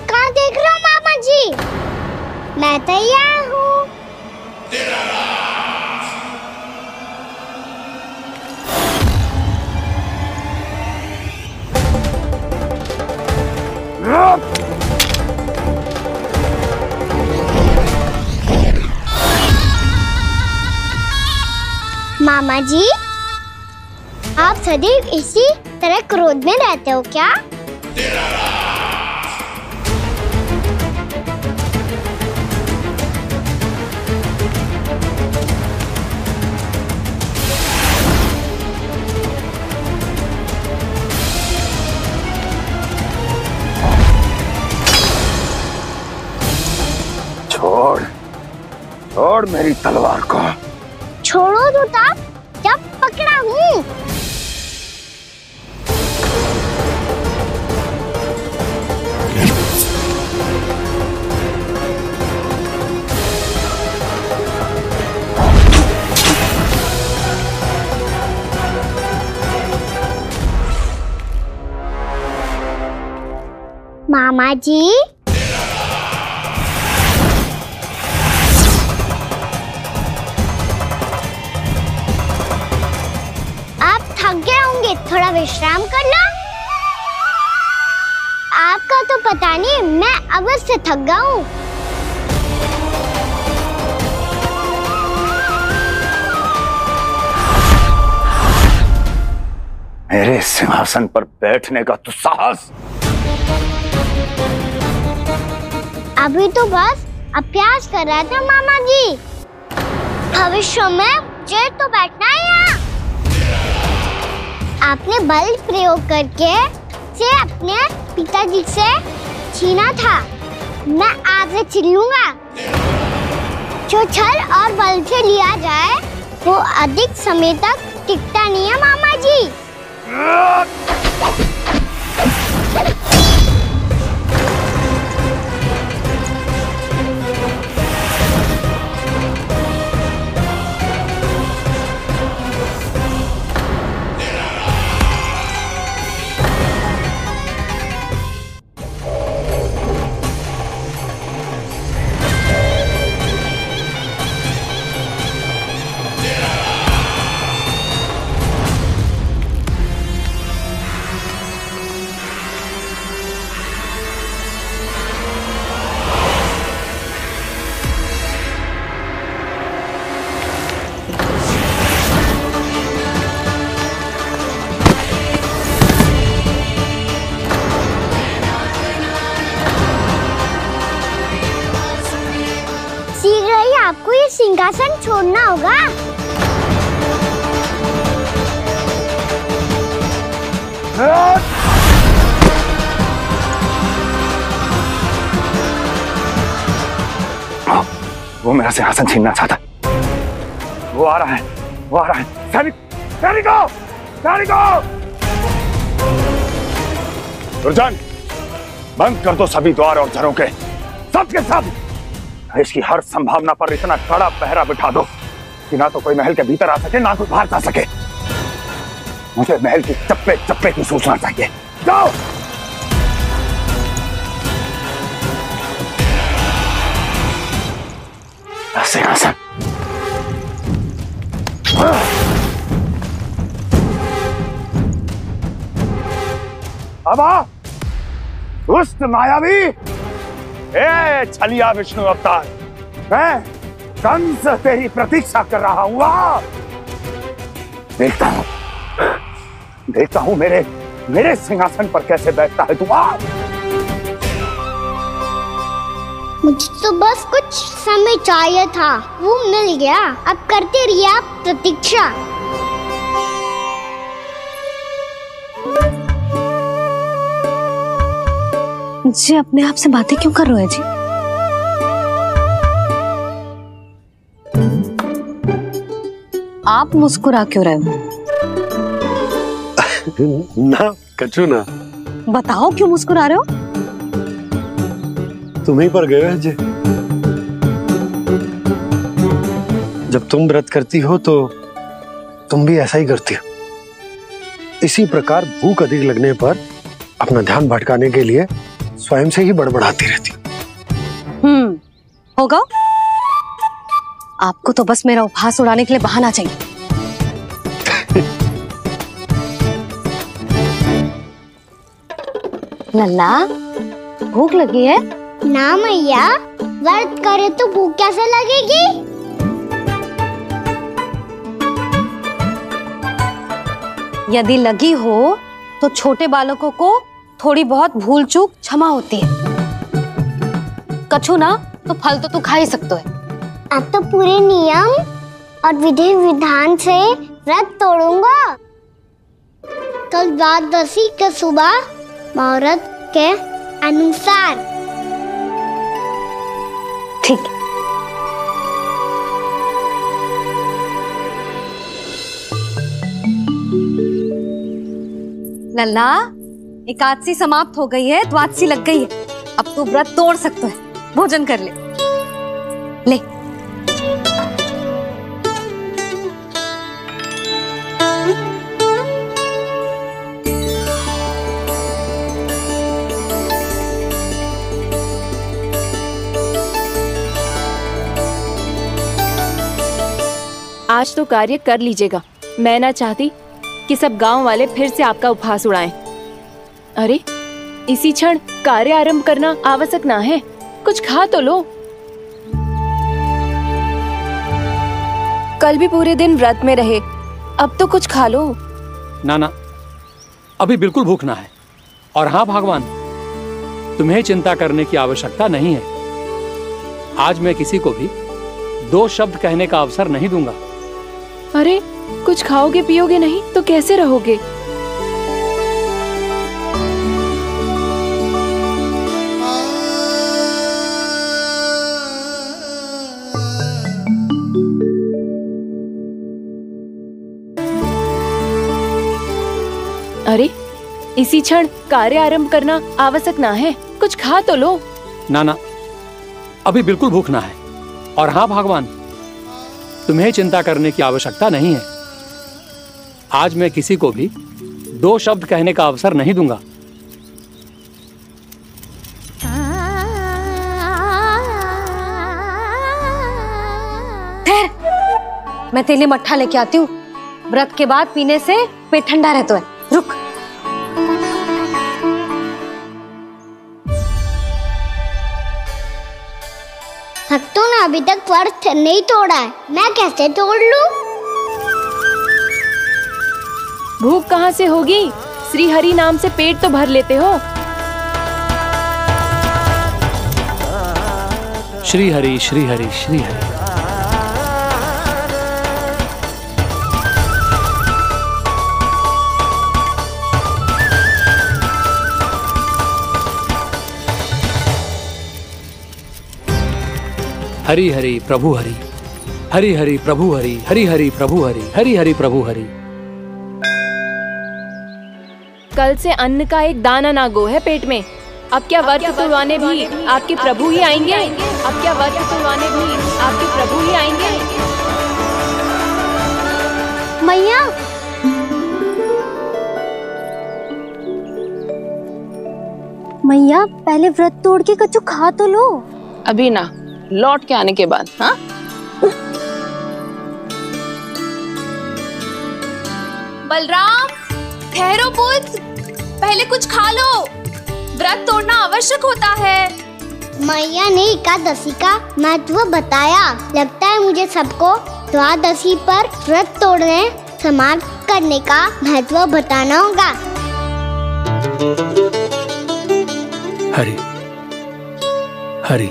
कहाँ देख रहे हो मामा जी? मैं तैयार हूँ। मामा जी, आप सदैव इसी तरह क्रोध में रहते हो क्या? छोड़, छोड़ मेरी तलवार को। छोड़ो तो तब जब पकड़ा हूँ। मामा जी, थक गए होंगे, थोड़ा विश्राम कर लो। आपका तो पता नहीं, मैं अवश्य थक गया हूँ। मेरे सिंहासन पर बैठने का तो साहस। अभी तो बस अभ्यास कर रहा था मामा जी। भविष्य में मुझे तो बैठना है यहाँ। आपने बल प्रयोग करके से अपने पिताजी से छीना था। मैं आपसे छीन लूंगा। जो छल और बल से लिया जाए वो अधिक समय तक टिकता नहीं है मामा जी। शीघ्र ही आपको ये सिंहासन छोड़ना होगा। वो मेरा सिंहासन छीनना चाहता है। वो आ रहा है, वो आ रहा है। सैनिकों, सैनिकों! दुर्जन, बंद कर दो सभी द्वार और घरों के, सब के सब। इसकी हर संभावना पर इतना कड़ा पहरा बिठा दो कि ना तो कोई महल के भीतर आ सके, ना कोई बाहर जा सके। मुझे महल की चप्पे चप्पे की सूचना चाहिए। जाओ। सिंहासन। अब आ, दुष्ट मायावी, ए छलिया विष्णु अवतार, मैं कंस तेरी प्रतीक्षा कर रहा हूँ। देखता हूँ मेरे सिंहासन पर कैसे बैठता है तू। मुझे तो बस कुछ समय चाहिए था, वो मिल गया। अब करते रहिए आप प्रतीक्षा। जी अपने आप से बातें क्यों कर रहे हो जी? आप मुस्कुरा क्यों रहे हो? ना कचू ना, बताओ क्यों मुस्कुरा रहे हो? तुम ही पर गए हो अजय। जब तुम व्रत करती हो तो तुम भी ऐसा ही करती हो। इसी प्रकार भूख अधिक लगने पर अपना ध्यान भटकाने के लिए स्वयं से ही बड़बड़ाती रहती हो। होगा। आपको तो बस मेरा उपहास उड़ाने के लिए बहाना चाहिए। लल्ला, भूख लगी है? ना मैया, व्रत करे तो भूख कैसे लगेगी? यदि लगी हो तो छोटे बालकों को थोड़ी बहुत भूल चूक क्षमा होती है। कछु ना तो फल तो तू खा ही सकते है। अब तो पूरे नियम और विधि विधान से व्रत तोड़ूंगा। कल द्वादशी के सुबह मुहूर्त के अनुसार। ठीक है। लल्ला, एकादशी समाप्त हो गई है, द्वादशी लग गई है। अब तू व्रत तोड़ सकते है। भोजन कर ले। ले। आज तो कार्य कर लीजिएगा। मैं ना चाहती कि सब गांव वाले फिर से आपका उपहास उड़ाएं। अरे, इसी क्षण कार्य आरंभ करना आवश्यक ना है। कुछ खा तो लो। कल भी पूरे दिन व्रत में रहे, अब तो कुछ खा लो। ना ना, अभी बिल्कुल भूख ना है। और हाँ भगवान, तुम्हें चिंता करने की आवश्यकता नहीं है। आज मैं किसी को भी 2 शब्द कहने का अवसर नहीं दूंगा। अरे, कुछ खाओगे पियोगे नहीं तो कैसे रहोगे? अरे, इसी क्षण कार्य आरंभ करना आवश्यक ना है। कुछ खा तो लो। ना ना, अभी बिल्कुल भूख ना है। और हाँ भगवान, तुम्हें चिंता करने की आवश्यकता नहीं है। आज मैं किसी को भी 2 शब्द कहने का अवसर नहीं दूंगा। मैं तेरे लिए मट्ठा लेके आती हूँ। व्रत के बाद पीने से पेट ठंडा रहता है। रुक। भक्तों ने अभी तक व्रत नहीं तोड़ा है, मैं कैसे तोड़ लूं? भूख कहाँ से होगी? श्री हरि नाम से पेट तो भर लेते हो। श्री हरि श्री हरि श्री हरि। हरि हरि प्रभु हरि, हरि हरि प्रभु हरि, हरि हरि प्रभु हरि, हरि हरि प्रभु हरि। कल से अन्न का एक दाना ना गो है पेट में। अब क्या व्रत तुड़वाने भी आपके प्रभु ही आएंगे? अब क्या व्रत तुड़वाने भी आपके प्रभु ही आएंगे? मैया, मैया पहले व्रत तोड़ के कछु खा तो लो। अभी ना, लौट के आने के बाद। हाँ, बलराम, ठहरो पुत्र, पहले कुछ खा लो। व्रत तोड़ना आवश्यक होता है। मैया ने एकादशी का महत्व बताया। लगता है मुझे सबको द्वादशी पर व्रत तोड़ने समाप्त करने का महत्व बताना होगा। हरि हरि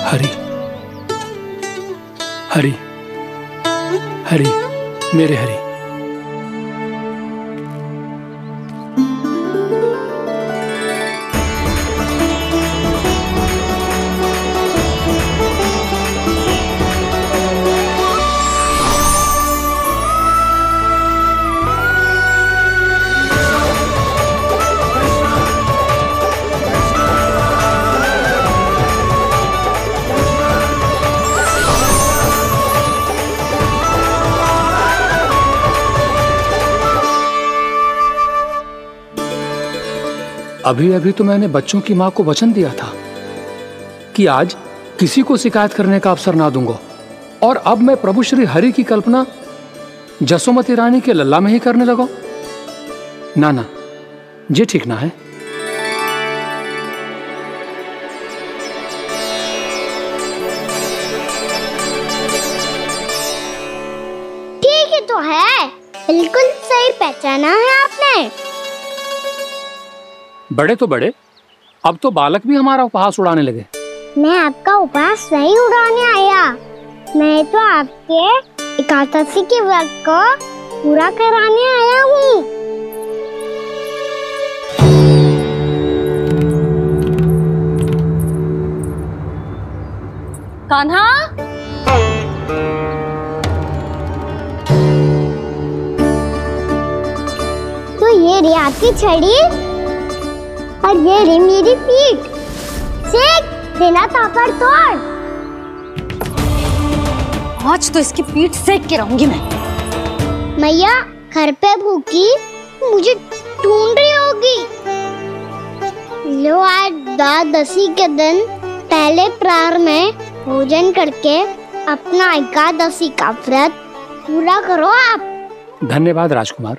हरि हरि हरि, मेरे हरि। अभी अभी तो मैंने बच्चों की माँ को वचन दिया था कि आज किसी को शिकायत करने का अवसर ना दूंगा, और अब मैं प्रभु श्री हरि की कल्पना जसोमती रानी के लल्ला में ही करने लगा। ना ना, ये ठीक ना है। ठीक ही तो है, बिल्कुल सही पहचाना है आपने। बड़े तो बड़े, अब तो बालक भी हमारा उपहास उड़ाने लगे। मैं आपका उपहास नहीं उड़ाने आया, मैं तो आपके एकादशी के व्रत को पूरा कराने आया हूँ। कान्हा, तो ये रे आपकी छड़ी और ये रे मेरी पीठ, सेक देना तापड़ तोड़। आज तो इसकी पीठ सेक के रहूंगी मैं। मैया घर पे भूखी मुझे ढूंढ रही होगी। लो आज द्वादशी के दिन पहले प्रहर में भोजन करके अपना एकादशी का व्रत पूरा करो आप। धन्यवाद राजकुमार,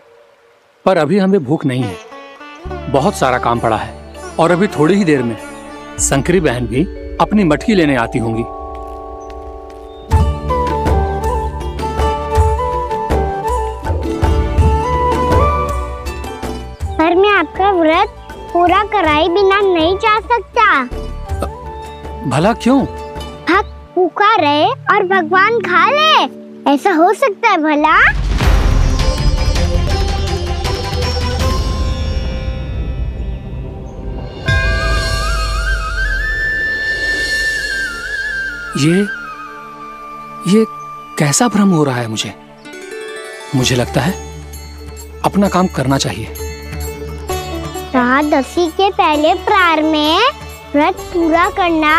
पर अभी हमें भूख नहीं है, बहुत सारा काम पड़ा है, और अभी थोड़ी ही देर में शंकरी बहन भी अपनी मटकी लेने आती होंगी। पर मैं आपका व्रत पूरा कराए बिना नहीं जा सकता। भला क्यों? भक्त भूखा रहे और भगवान खा ले, ऐसा हो सकता है भला? ये कैसा भ्रम हो रहा है मुझे लगता है अपना काम करना चाहिए। द्वादशी के पहले प्रहर में व्रत पूरा करना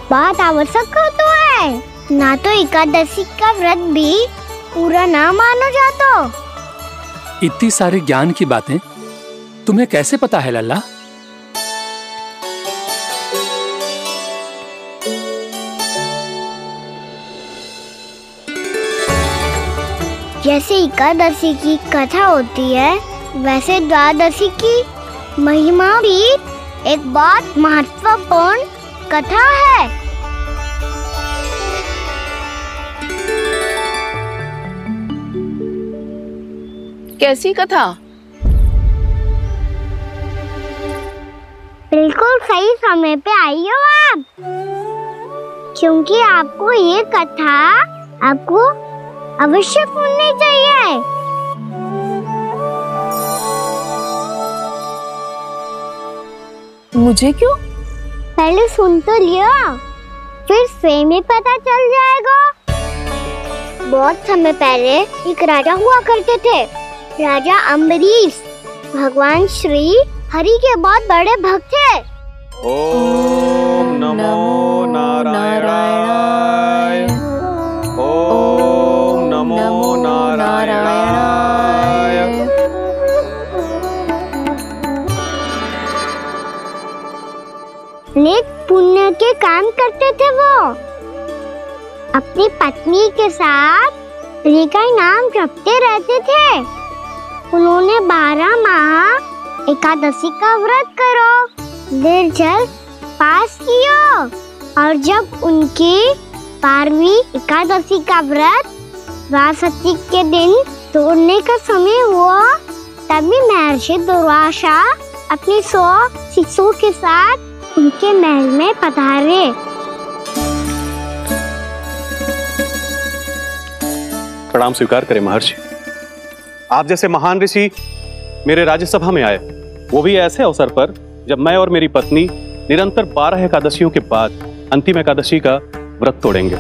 बहुत आवश्यक होता है, ना तो एकादशी का व्रत भी पूरा ना मानो जातो। इतनी सारी ज्ञान की बातें तुम्हें कैसे पता है लल्ला? जैसे एकादशी की कथा होती है, वैसे द्वादशी की महिमा भी एक बहुत महत्वपूर्ण कथा है। कैसी कथा? बिल्कुल सही समय पे आई हो आप, क्योंकि आपको ये कथा आपको अवश्य सुननी चाहिए। मुझे क्यों? पहले सुन तो लियो, फिर स्वयं ही पता चल जाएगा। बहुत समय पहले एक राजा हुआ करते थे, राजा अम्बरीश। भगवान श्री हरि के बहुत बड़े भक्त थे। ओम नमो नारायणाय, ओम नमो नारायणाय। नेक पुण्य के काम करते थे वो। अपनी पत्नी के साथ हरि का नाम जपते रहते थे। उन्होंने 12 माह एकादशी का व्रत करो निर्जल पास किया, और जब उनकी 12वीं एकादशी का व्रत द्वादशी के दिन तोड़ने का समय हुआ, तभी महर्षि दुर्वासा अपनी 100 शिष्यों के साथ उनके महल में पधारे। प्रणाम स्वीकार करें महर्षि। आप जैसे महान ऋषि मेरे राज्यसभा में आए, वो भी ऐसे अवसर पर जब मैं और मेरी पत्नी निरंतर 12 एकादशियों के बाद अंतिम एकादशी का व्रत तोड़ेंगे।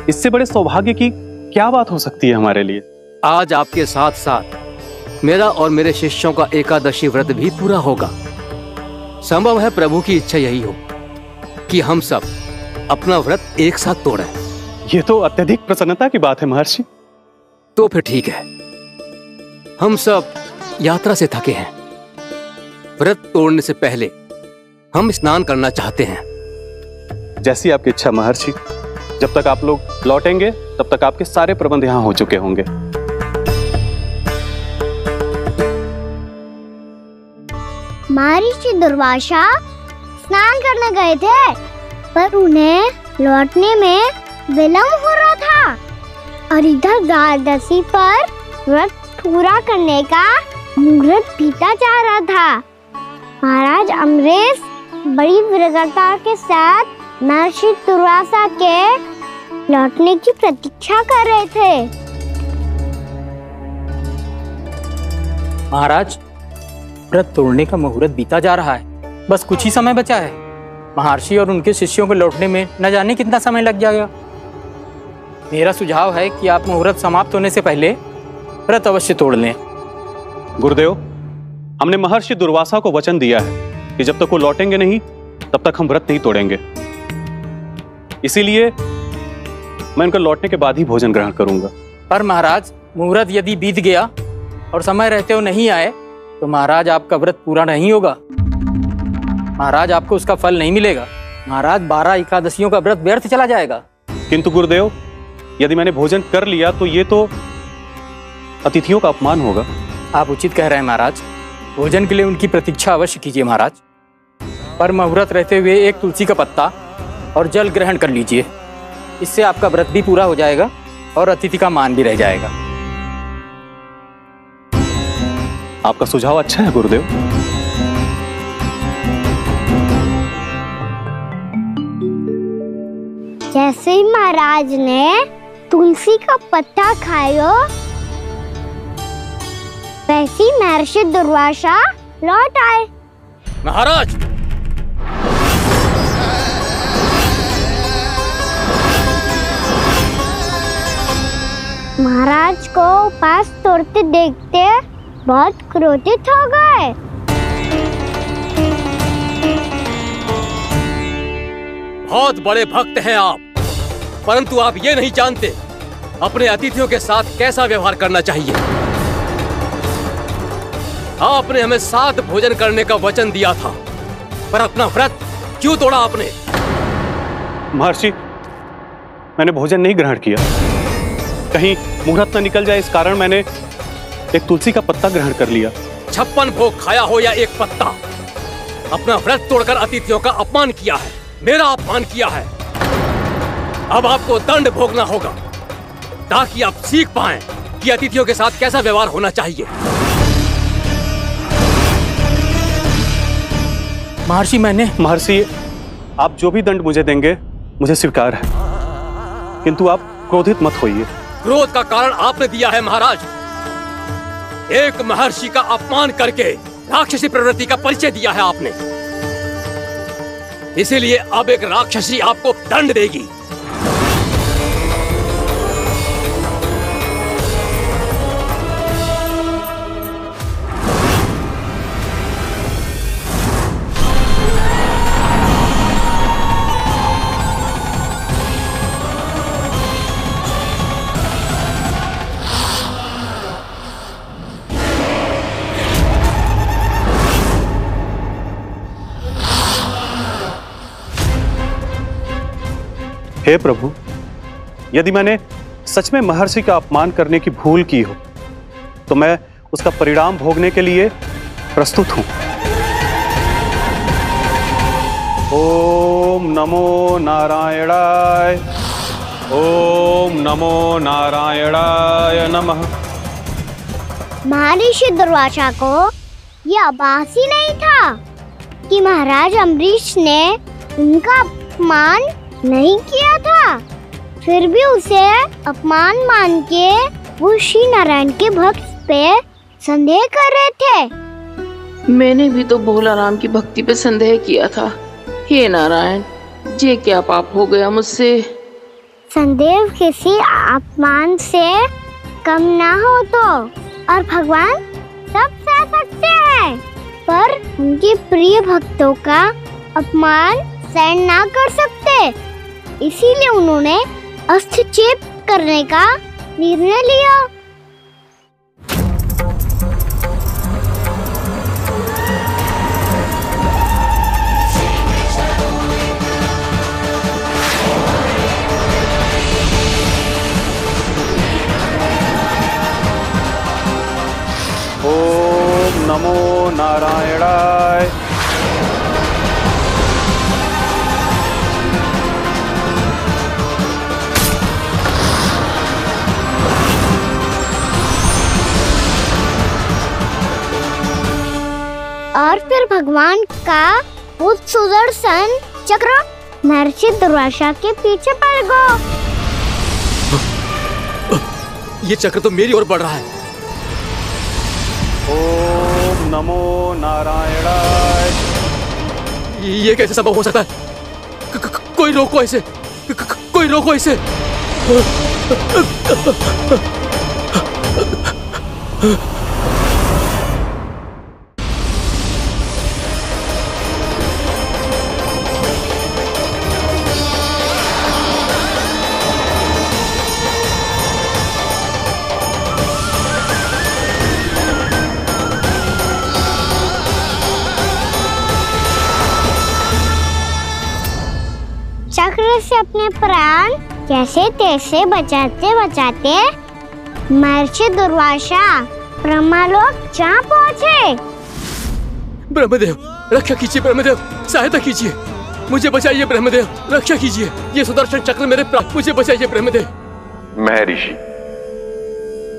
इससे बड़े सौभाग्य की क्या बात हो सकती है हमारे लिए? आज आपके साथ साथ मेरा और मेरे शिष्यों का एकादशी व्रत भी पूरा होगा। संभव है प्रभु की इच्छा यही हो कि हम सब अपना व्रत एक साथ तोड़ें। ये तो अत्यधिक प्रसन्नता की बात है महर्षि। तो फिर ठीक है, हम सब यात्रा से थके हैं, व्रत तोड़ने से पहले हम स्नान करना चाहते हैं। जैसी आपकी इच्छा महर्षि। जब तक आप लोग लौटेंगे तब तक आपके सारे प्रबंध यहाँ हो चुके होंगे। महर्षि दुर्वासा स्नान करने गए थे, पर उन्हें लौटने में विलंब हो रहा था और इधर द्वादशी पर व्रत पूरा करने का मुहूर्त बीता जा रहा था। महाराज अम्बरीश बड़ी विरगता के साथ महर्षि दुर्वासा के लौटने की प्रतीक्षा कर रहे थे। महाराज, व्रत तोड़ने का मुहूर्त बीता जा रहा है, बस कुछ ही समय बचा है। महर्षि और उनके शिष्यों को लौटने में न जाने कितना समय लग जाएगा। मेरा सुझाव है कि आप मुहूर्त समाप्त होने से पहले व्रत अवश्य तोड़ लें। गुरुदेव, हमने महर्षि दुर्वासा को वचन दिया है कि जब तक वो लौटेंगे नहीं तब तक हम व्रत नहीं तोड़ेंगे। इसीलिए मैं उनके लौटने के बाद ही भोजन ग्रहण करूंगा। पर महाराज, मुहूर्त यदि बीत गया और समय रहते हुए नहीं आए तो महाराज आपका व्रत पूरा नहीं होगा। महाराज, आपको उसका फल नहीं मिलेगा। महाराज, 12 एकादशियों का व्रत व्यर्थ चला जाएगा। किंतु गुरुदेव, यदि मैंने भोजन कर लिया तो ये तो अतिथियों का अपमान होगा। आप उचित कह रहे हैं महाराज, भोजन के लिए उनकी प्रतीक्षा अवश्य कीजिए महाराज। पर मुहूर्त रहते हुए एक तुलसी का पत्ता और जल ग्रहण कर लीजिए। इससे आपका व्रत भी पूरा हो जाएगा और अतिथि का मान भी रह जाएगा। आपका सुझाव अच्छा है गुरुदेव। जैसे ही महाराज ने तुलसी का पत्ता खाया, वैसे ही महर्षि दुर्वासा लौट आए। महाराज, महाराज को उपास तोड़ते देखते बहुत क्रोधित हो गए। बहुत बड़े भक्त हैं आप, परंतु आप ये नहीं जानते अपने अतिथियों के साथ कैसा व्यवहार करना चाहिए। आपने हमें साथ भोजन करने का वचन दिया था, पर अपना व्रत क्यों तोड़ा आपने? महर्षि, मैंने भोजन नहीं ग्रहण किया। कहीं मुहूर्त न निकल जाए इस कारण मैंने एक तुलसी का पत्ता ग्रहण कर लिया। 56 भोग खाया हो या एक पत्ता, अपना व्रत तोड़कर अतिथियों का अपमान किया है, मेरा अपमान किया है। अब आपको दंड भोगना होगा ताकि आप सीख पाएं कि अतिथियों के साथ कैसा व्यवहार होना चाहिए। महर्षि, आप जो भी दंड मुझे देंगे मुझे स्वीकार है, किंतु आप क्रोधित मत होइए। क्रोध का कारण आपने दिया है महाराज। एक महर्षि का अपमान करके राक्षसी प्रवृत्ति का परिचय दिया है आपने। इसीलिए अब एक राक्षसी आपको दंड देगी। हे प्रभु, यदि मैंने सच में महर्षि का अपमान करने की भूल की हो तो मैं उसका परिणाम भोगने के लिए प्रस्तुत हूं। ओम नमो नारायणाय, ओम नमो नारायणाय नमः। महर्षि दुर्वासा को यह आभास ही नहीं था कि महाराज अम्बरीश ने उनका अपमान नहीं किया था। फिर भी उसे अपमान मान के वो श्री नारायण के भक्त पे संदेह कर रहे थे। मैंने भी तो भोला राम की भक्ति पे संदेह किया था। हे नारायण, ये क्या पाप हो गया मुझसे? संदेह किसी अपमान से कम ना हो तो, और भगवान सब सह सकते हैं, पर उनके प्रिय भक्तों का अपमान सहन ना कर सकते। इसीलिए उन्होंने अस्त्रच्छेद करने का निर्णय लिया। नारायणाय। और फिर भगवान का उस सुदर्शन चक्र महर्षि दुर्वासा के पीछे पड़ गया। ये चक्र तो मेरी ओर बढ़ रहा है। ओम नमो नारायणाय। ये कैसे संभव हो सकता है? कोई रोको इसे, कोई रोको इसे। चक्र से अपने प्राण कैसे तैसे बचाते बचाते महर्षि दुर्वासा ब्रह्मलोक जा पहुँचे। ब्रह्मदेव रक्षा कीजिए, ब्रह्मदेव सहायता कीजिए, मुझे बचाइए ब्रह्मदेव, रक्षा कीजिए। ये सुदर्शन चक्र मेरे प्राण, मुझे बचाइए ब्रह्मदेव। महर्षि,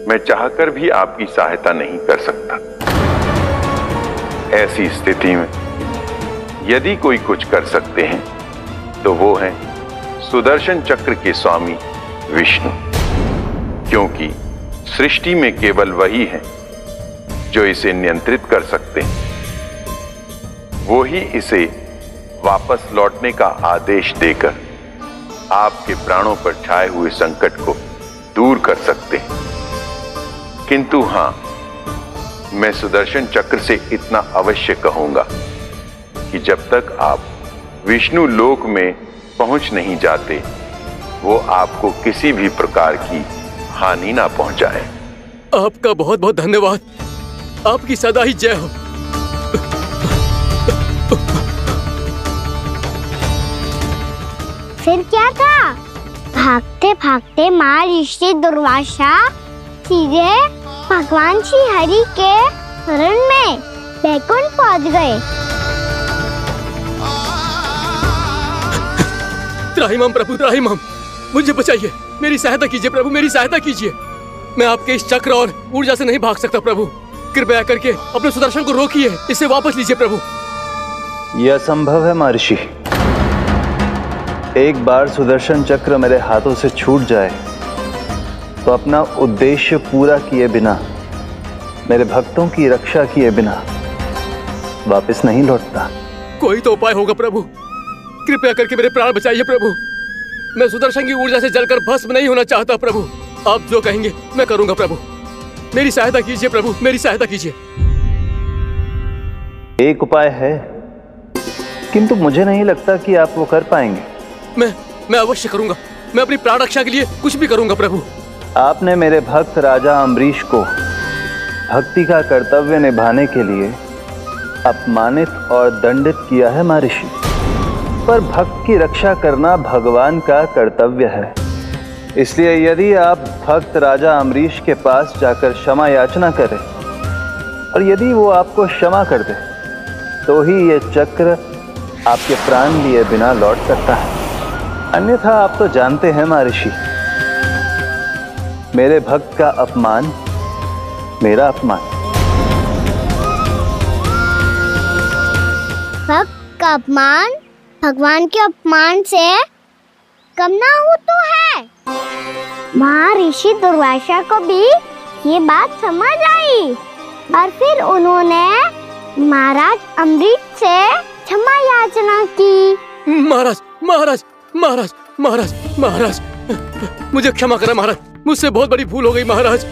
मैं चाहकर भी आपकी सहायता नहीं कर सकता। ऐसी स्थिति में यदि कोई कुछ कर सकते हैं तो वो है सुदर्शन चक्र के स्वामी विष्णु, क्योंकि सृष्टि में केवल वही है जो इसे नियंत्रित कर सकते हैं। वो ही इसे वापस लौटने का आदेश देकर आपके प्राणों पर छाए हुए संकट को दूर कर सकते हैं। किंतु हां, मैं सुदर्शन चक्र से इतना अवश्य कहूंगा कि जब तक आप विष्णु लोक में पहुंच नहीं जाते, वो आपको किसी भी प्रकार की हानि ना पहुंचाए। आपका बहुत बहुत धन्यवाद, आपकी सदा ही जय हो। फिर क्या था? भागते भागते महर्षि दुर्वासा सीधे भगवान श्री हरि के शरण में बैकुंठ पहुंच गए। त्राहिमाम प्रभु, त्राहिमाम, मुझे बचाइए, मेरी सहायता कीजिए प्रभु, मेरी सहायता कीजिए। मैं आपके इस चक्र और ऊर्जा से नहीं भाग सकता प्रभु, कृपया करके अपने सुदर्शन को रोकिए, इसे वापस लीजिए प्रभु। यह असंभव है महर्षि। एक बार सुदर्शन चक्र मेरे हाथों से छूट जाए तो अपना उद्देश्य पूरा किए बिना, मेरे भक्तों की रक्षा किए बिना वापस नहीं लौटता। कोई तो उपाय होगा प्रभु, कृपया करके मेरे प्राण बचाइए प्रभु। मैं सुदर्शन की ऊर्जा से जलकर भस्म नहीं होना चाहता प्रभु। आप जो कहेंगे मैं करूंगा प्रभु, मेरी सहायता कीजिए प्रभु, मेरी सहायता कीजिए। एक उपाय है, किंतु मुझे नहीं लगता कि आप वो कर पाएंगे। मैं अवश्य करूंगा, मैं अपनी प्राण रक्षा के लिए कुछ भी करूंगा प्रभु। आपने मेरे भक्त राजा अम्बरीश को भक्ति का कर्तव्य निभाने के लिए अपमानित और दंडित किया है महर्षि, पर भक्त की रक्षा करना भगवान का कर्तव्य है। इसलिए यदि आप भक्त राजा अम्बरीश के पास जाकर क्षमा याचना करें और यदि वो आपको क्षमा कर दे तो ही ये चक्र आपके प्राण लिए बिना लौट सकता है। अन्यथा आप तो जानते हैं महर्षि, मेरे भक्त का अपमान मेरा अपमान। भक्त का अपमान भगवान के अपमान से कम ना हो तो है। महर्षि दुर्वासा को भी ये बात समझ आई और फिर उन्होंने महाराज अम्बरीश से क्षमा याचना की। महाराज महाराज महाराज महाराज महाराज, मुझे क्षमा करें महाराज, मुझसे बहुत बड़ी भूल हो गई महाराज,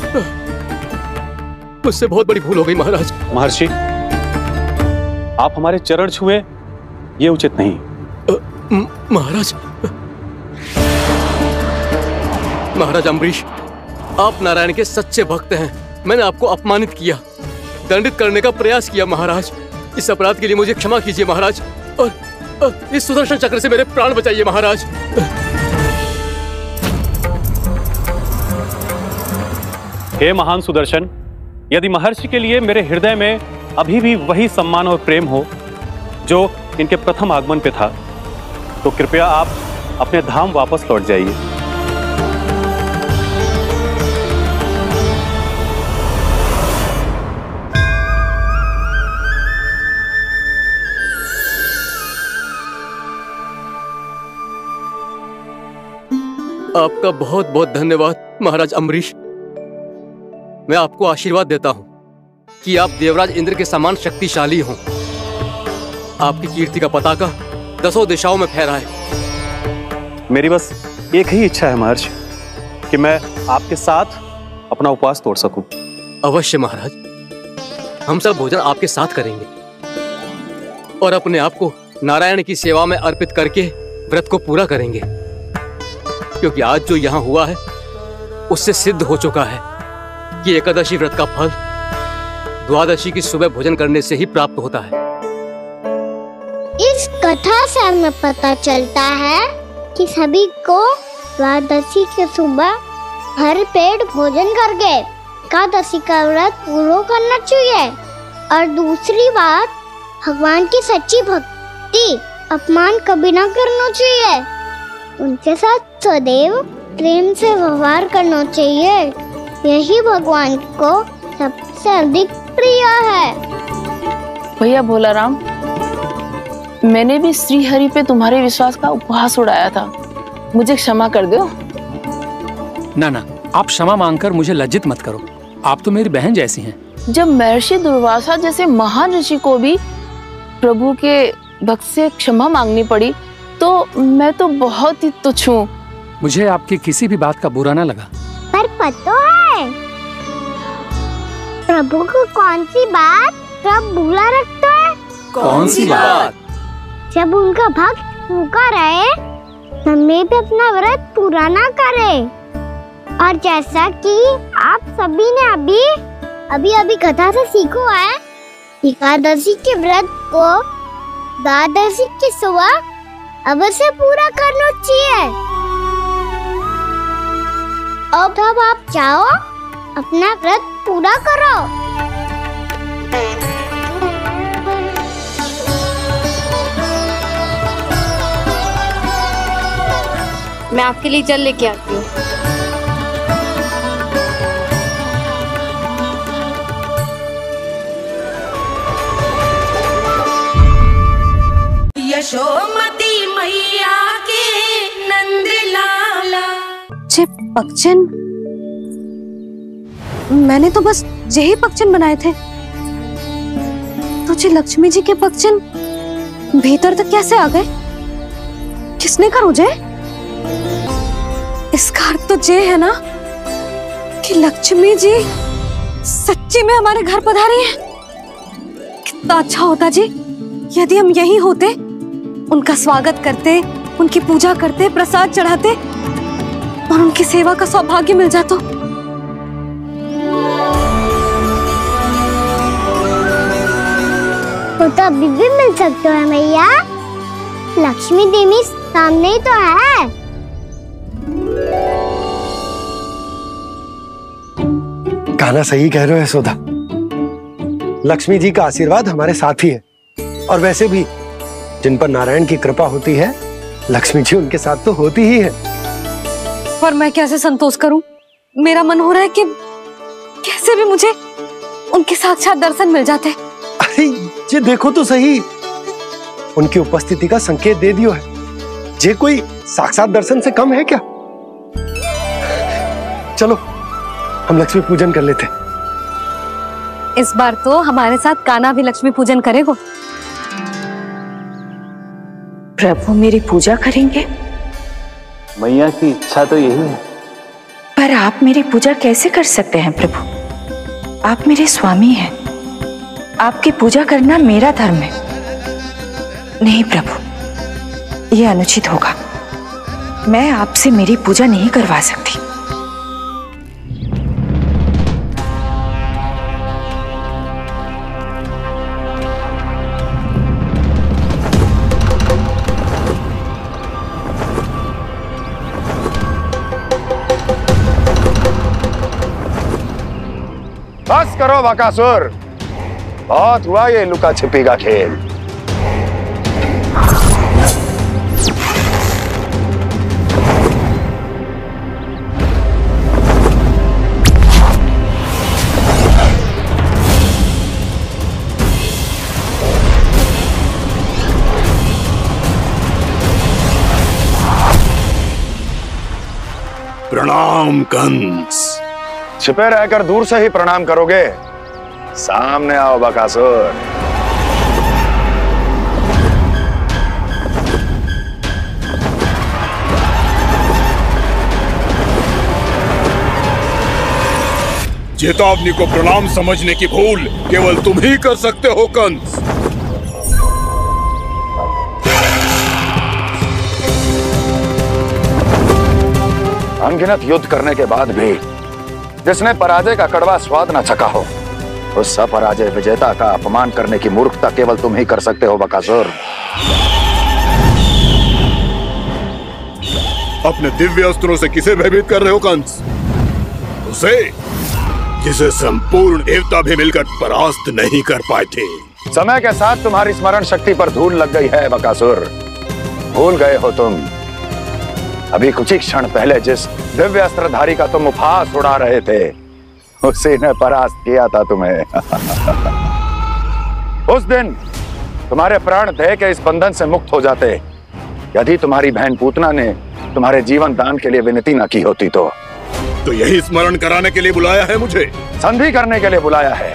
मुझसे बहुत बड़ी भूल हो गई महाराज। महर्षि, आप हमारे चरण छुए ये उचित नहीं। महाराज, महाराज अम्बरीश, आप नारायण के सच्चे भक्त हैं। मैंने आपको अपमानित किया, दंडित करने का प्रयास किया महाराज। इस अपराध के लिए मुझे क्षमा कीजिए महाराज, और इस सुदर्शन चक्र से मेरे प्राण बचाइए महाराज। हे महान सुदर्शन, यदि महर्षि के लिए मेरे हृदय में अभी भी वही सम्मान और प्रेम हो जो इनके प्रथम आगमन पे था, तो कृपया आप अपने धाम वापस लौट जाइए। आपका बहुत बहुत धन्यवाद महाराज अम्बरीश। मैं आपको आशीर्वाद देता हूं कि आप देवराज इंद्र के समान शक्तिशाली हों। आपकी कीर्ति का पताका 10 दिशाओं में फहराए। मेरी बस एक ही इच्छा है महर्षि कि मैं आपके साथ अपना उपवास तोड़ सकूं। अवश्य महाराज, हम सब भोजन आपके साथ करेंगे और अपने आप को नारायण की सेवा में अर्पित करके व्रत को पूरा करेंगे, क्योंकि आज जो यहाँ हुआ है उससे सिद्ध हो चुका है कि एकादशी व्रत का फल द्वादशी की सुबह भोजन करने से ही प्राप्त होता है। इस कथा से हमें पता चलता है कि सभी को द्वादशी के सुबह भर पेट भोजन करके एकादशी का व्रत पूरा करना चाहिए। और दूसरी बात, भगवान की सच्ची भक्ति अपमान कभी ना करना चाहिए। उनके साथ सदैव प्रेम से व्यवहार करना चाहिए। यही भगवान को सबसे अधिक प्रिय है। भैया भोलाराम, मैंने भी श्री हरि पे तुम्हारे विश्वास का उपहास उड़ाया था, मुझे क्षमा कर दो। ना ना, आप क्षमा मांगकर मुझे लज्जित मत करो, आप तो मेरी बहन जैसी हैं। जब महर्षि दुर्वासा जैसे महान ऋषि को भी प्रभु के भक्त से क्षमा मांगनी पड़ी, तो मैं तो बहुत ही तुच्छ हूँ। मुझे आपकी किसी भी बात का बुरा ना लगा। पर पता है प्रभु को कौन सी बात कब बुरा रखता है? कौन सी बात? जब उनका भक्त भूखा रहे, समय पे अपना व्रत पूरा ना करे। और जैसा कि आप सभी ने अभी कथा से सीखो है, एकादशी के व्रत को द्वादशी की सुबह अवश्य पूरा करना चाहिए। अब आप जाओ, अपना व्रत पूरा करो। मैं आपके लिए जल लेके आती हूँ। यशोमती मैया के नंद लाला। पक्षन, मैंने तो बस यही पक्षन बनाए थे। तुझे लक्ष्मी जी के पक्षन भीतर तक कैसे आ गए? किसने कर मुझे? इसका अर्थ तो ये है ना कि लक्ष्मी जी सच्ची में हमारे घर पधारी हैं। कितना अच्छा होता जी यदि हम यही होते, उनका स्वागत करते, उनकी पूजा करते, प्रसाद चढ़ाते और उनकी सेवा का सौभाग्य मिल जाता। वो तो अभी भी मिल सकते हैं मैया, लक्ष्मी देवी सामने ही तो है। कहना सही कह रहे हो यशोदा, लक्ष्मी जी का आशीर्वाद हमारे साथ ही है। और वैसे भी जिन पर नारायण की कृपा होती है, लक्ष्मी जी उनके साथ तो होती ही है। पर मैं कैसे संतोष करूं? मेरा मन हो रहा है कि कैसे भी मुझे उनके साक्षात दर्शन मिल जाते। अरे ये देखो तो सही, उनकी उपस्थिति का संकेत दे दियो है। ये कोई साक्षात दर्शन से कम है क्या? चलो हम लक्ष्मी पूजन कर लेते। इस बार तो हमारे साथ कान्हा भी लक्ष्मी पूजन करेगा। प्रभु मेरी पूजा करेंगे? मैया की इच्छा तो यही है। पर आप मेरी पूजा कैसे कर सकते हैं प्रभु? आप मेरे स्वामी हैं, आपकी पूजा करना मेरा धर्म है। नहीं प्रभु, यह अनुचित होगा। मैं आपसे मेरी पूजा नहीं करवा सकती। बस करो बकासुर, बहुत हुआ ये लुका छिपी का खेल। प्रणाम कंस। छिपे रहकर दूर से ही प्रणाम करोगे? सामने आओ बकासुर। चेतावनी को प्रणाम समझने की भूल केवल तुम ही कर सकते हो कंस। अनगिनत युद्ध करने के बाद भी जिसने पराजय का कड़वा स्वाद न चखा हो, उस अपराजय विजेता का अपमान करने की मूर्खता केवल तुम ही कर सकते हो बकासुर। अपने दिव्य अस्त्रों से किसे भयभीत कर रहे हो कंस? उसे जिसे संपूर्ण देवता भी मिलकर परास्त नहीं कर पाए थे। समय के साथ तुम्हारी स्मरण शक्ति पर धूल लग गई है बकासुर। भूल गए हो तुम अभी कुछ ही क्षण पहले जिस दिव्य अस्त्रधारी का तुम उपहास उड़ा रहे थे, उसी ने परास्त किया था तुम्हें। उस दिन तुम्हारे प्राण दे के इस बंधन से मुक्त हो जाते यदि तुम्हारी बहन पूतना ने तुम्हारे जीवन दान के लिए विनती न की होती तो यही स्मरण कराने के लिए बुलाया है मुझे? संधि करने के लिए बुलाया है।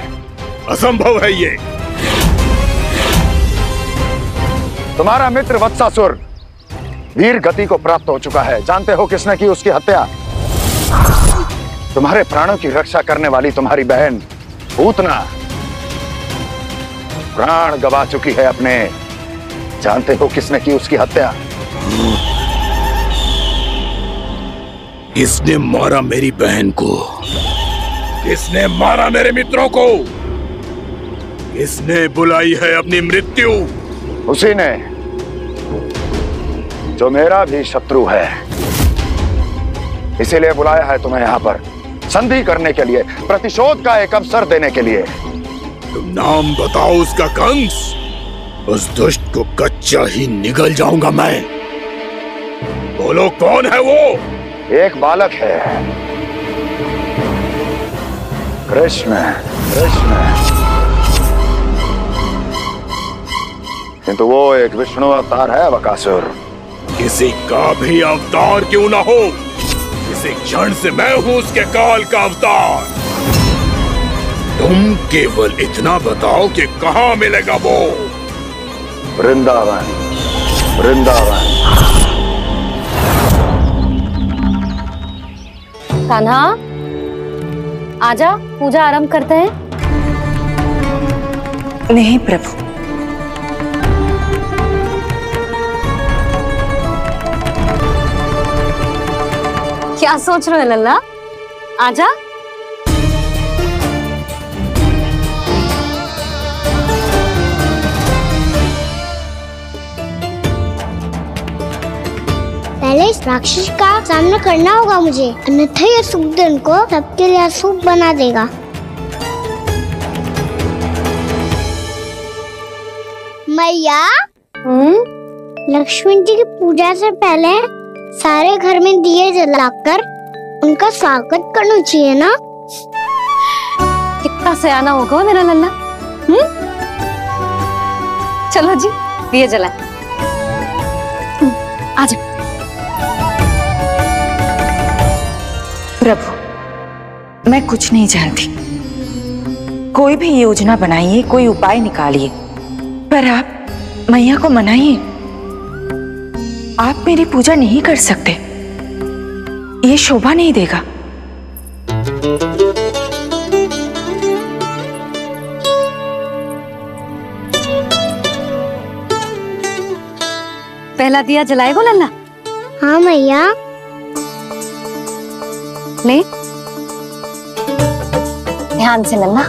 असंभव है ये। तुम्हारा मित्र वत्सासुर वीर गति को प्राप्त हो चुका है। जानते हो किसने की उसकी हत्या? तुम्हारे प्राणों की रक्षा करने वाली तुम्हारी बहन पूतना प्राण गवा चुकी है अपने। जानते हो किसने की उसकी हत्या? किसने मारा मेरी बहन को? किसने मारा मेरे मित्रों को? किसने बुलाई है अपनी मृत्यु? उसी ने जो मेरा भी शत्रु है। इसीलिए बुलाया है तुम्हें यहाँ पर संधि करने के लिए, प्रतिशोध का एक अवसर देने के लिए। तुम नाम बताओ उसका कंस। उस दुष्ट को कच्चा ही निगल जाऊंगा मैं। बोलो कौन है वो? एक बालक है, कृष्ण। कृष्ण, किंतु वो एक विष्णु अवतार है बकासुर। किसी का भी अवतार क्यों ना हो, इसी क्षण से मैं हूं उसके काल का अवतार। तुम केवल इतना बताओ कि कहां मिलेगा वो? वृंदावन। वृंदावन। कान्हा, आजा, पूजा आरंभ करते हैं। नहीं प्रभु, क्या सोच रहे हो लल्ला? आजा। पहले इस राक्षस का सामना करना होगा मुझे, अन्यथा ये शुभ दिन को सबके लिए अशुभ बना देगा। मैया, लक्ष्मण जी की पूजा से पहले सारे घर में दिए जलाकर उनका स्वागत करना चाहिए ना? कितना सयाना होगा मेरा लल्ला। चलो जी, दिए जलाए। आजा। प्रभु, मैं कुछ नहीं जानती। कोई भी योजना बनाइए, कोई उपाय निकालिए, पर आप मैया को मनाइए। आप मेरी पूजा नहीं कर सकते, ये शोभा नहीं देगा। पहला दिया जलाएगो लल्ला? हाँ मैया। ले, ध्यान से लल्ला।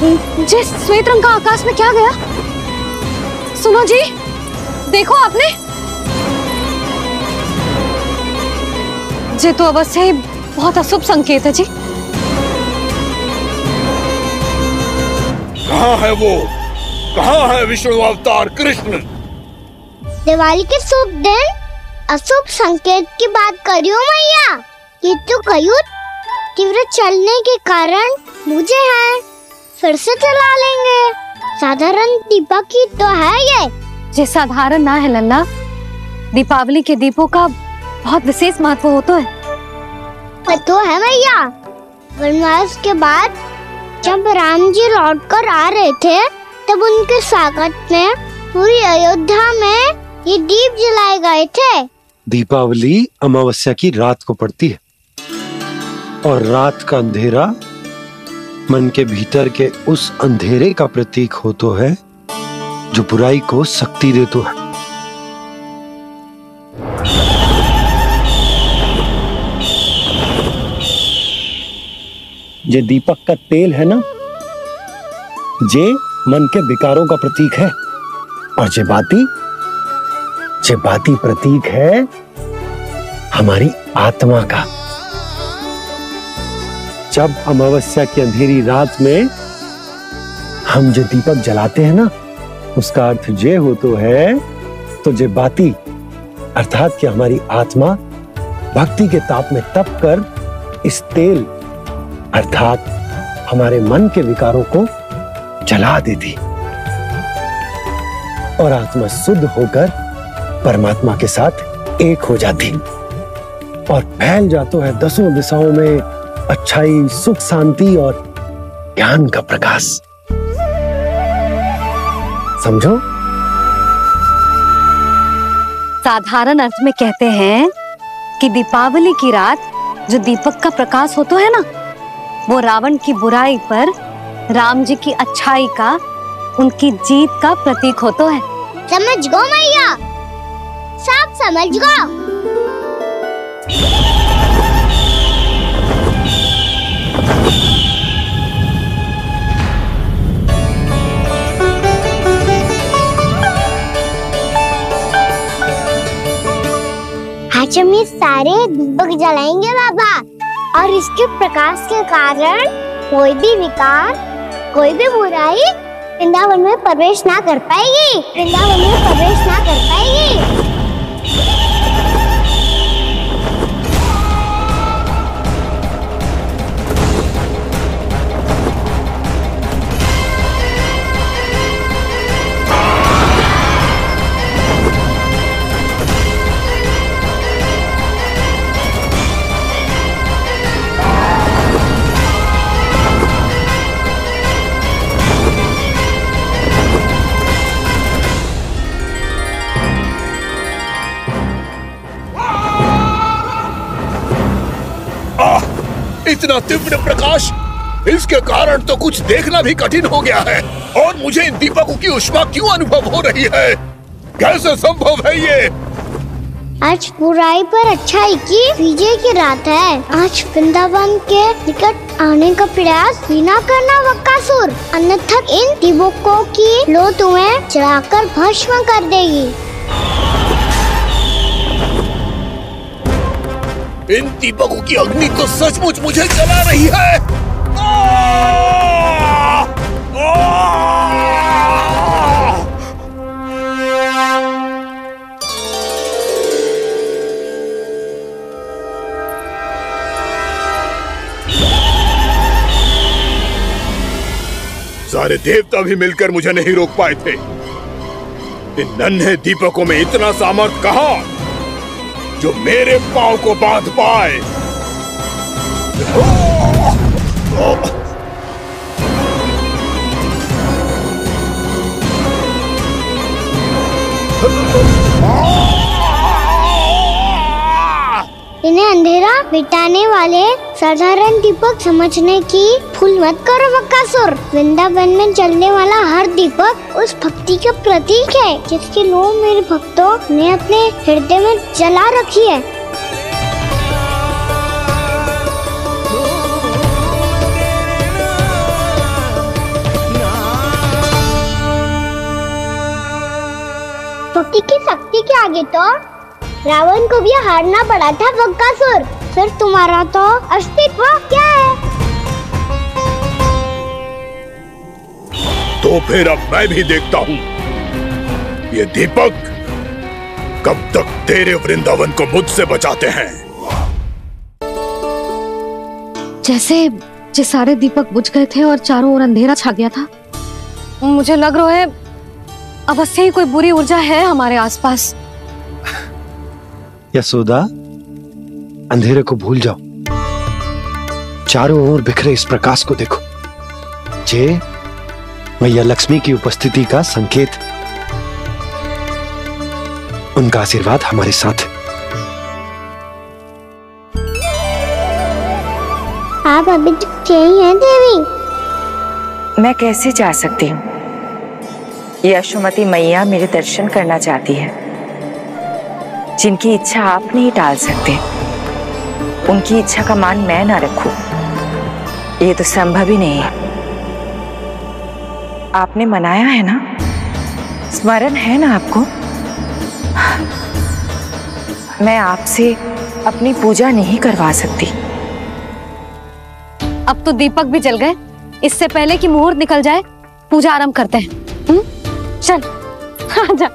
जे श्वेत रंग का आकाश में क्या गया? सुनो जी, देखो आपने, जे तो अवश्य ही बहुत अशुभ संकेत है जी। कहाँ है वो? कहाँ है विष्णु अवतार कृष्ण? दिवाली के शुभ दिन अशुभ संकेत की बात करियो मैया। ये तो कयूँ तीव्र चलने के कारण मुझे है, फिर से चला लेंगे। साधारण दीपक ही तो है ये साधारण ना है लल्ला, दीपावली के दीपों का बहुत विशेष महत्व होता है। तो है भैया, वनवास के बाद जब राम जी लौट कर आ रहे थे तब उनके स्वागत में पूरी अयोध्या में ये दीप जलाए गए थे। दीपावली अमावस्या की रात को पड़ती है और रात का अंधेरा मन के भीतर के उस अंधेरे का प्रतीक होता है जो बुराई को शक्ति देता है। जे दीपक का तेल है ना, जे मन के विकारों का प्रतीक है, और जे बाती प्रतीक है हमारी आत्मा का। जब अमावस्या की अंधेरी रात में हम जो दीपक जलाते हैं ना, उसका अर्थ जे हो तो है, तो जे बाती अर्थात कि हमारी आत्मा भक्ति के ताप में तप कर इस तेल अर्थात हमारे मन के विकारों को जला देती और आत्मा शुद्ध होकर परमात्मा के साथ एक हो जाती और फैल जाता है दसों दिशाओं में अच्छाई, सुख, शांति और ज्ञान का प्रकाश। समझो? साधारण अर्थ में कहते हैं कि दीपावली की रात जो दीपक का प्रकाश होता है ना, वो रावण की बुराई पर राम जी की अच्छाई का, उनकी जीत का प्रतीक होता है। समझ गो मैया, सब समझ गो। आज हम ये सारे दीपक जलाएंगे बाबा, और इसके प्रकाश के कारण कोई भी विकार, कोई भी बुराई वृंदावन में प्रवेश ना कर पाएगी, वृंदावन में प्रवेश ना कर पाएगी। इतना तीव्र प्रकाश, इसके कारण तो कुछ देखना भी कठिन हो गया है। और मुझे इन दीपकों की उष्मा क्यों अनुभव हो रही है? कैसे संभव है ये? आज बुराई पर अच्छाई की विजय की रात है। आज वृंदावन के निकट आने का प्रयास भी ना करना बकासुर, अन्यथा इन दीपकों की लो तुम्हें जलाकर भस्म कर देगी। इन दीपकों की अग्नि तो सचमुच मुझे जला रही है। सारे देवता भी मिलकर मुझे नहीं रोक पाए थे। इन नन्हे दीपकों में इतना सामर्थ कहां जो मेरे पांव को बांध पाए। इन्हें अंधेरा मिटाने वाले साधारण दीपक समझने की भूल मत करो बकासुर। वृंदावन में जलने वाला हर दीपक उस भक्ति का प्रतीक है जिसकी लो मेरे भक्तों ने अपने हृदय में जला रखी है। आगे तो रावण को भी हारना पड़ा था बकासुर, फिर तुम्हारा तो अस्तित्व क्या है? तो फिर अब मैं भी देखता हूँ ये दीपक कब तक तेरे वृंदावन को मुझसे बचाते हैं। जैसे सारे दीपक बुझ गए थे और चारों ओर अंधेरा छा गया था, मुझे लग रहा है अवश्य ही कोई बुरी ऊर्जा है हमारे आसपास। यशोदा, अंधेरे को भूल जाओ, चारों ओर बिखरे इस प्रकाश को देखो। ये मैया लक्ष्मी की उपस्थिति का संकेत, उनका आशीर्वाद हमारे साथ। आप अभी तक यही हैं देवी? मैं कैसे जा सकती हूँ? यशोमती मैया मेरे दर्शन करना चाहती है। जिनकी इच्छा आप नहीं टाल सकते, उनकी इच्छा का मान मैं ना रखूं, ये तो संभव ही नहीं है। आपने मनाया है ना, स्मरण है ना आपको? मैं आपसे अपनी पूजा नहीं करवा सकती। अब तो दीपक भी जल गए, इससे पहले कि मुहूर्त निकल जाए पूजा आरंभ करते हैं। चल आजा।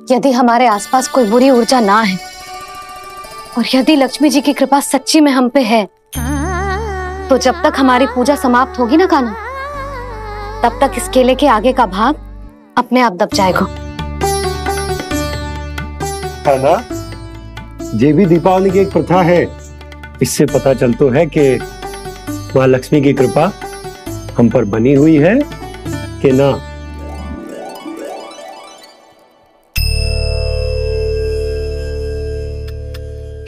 यदि हमारे आसपास कोई बुरी ऊर्जा ना है और यदि लक्ष्मी जी की कृपा सच्ची में हम पे है, तो जब तक हमारी पूजा समाप्त होगी ना कान्हा, तब तक इस केले के आगे का भाग अपने आप दब जाएगा। कान्हा, ये भी दीपावली की एक प्रथा है। इससे पता चलता है कि माँ लक्ष्मी की कृपा हम पर बनी हुई है कि ना।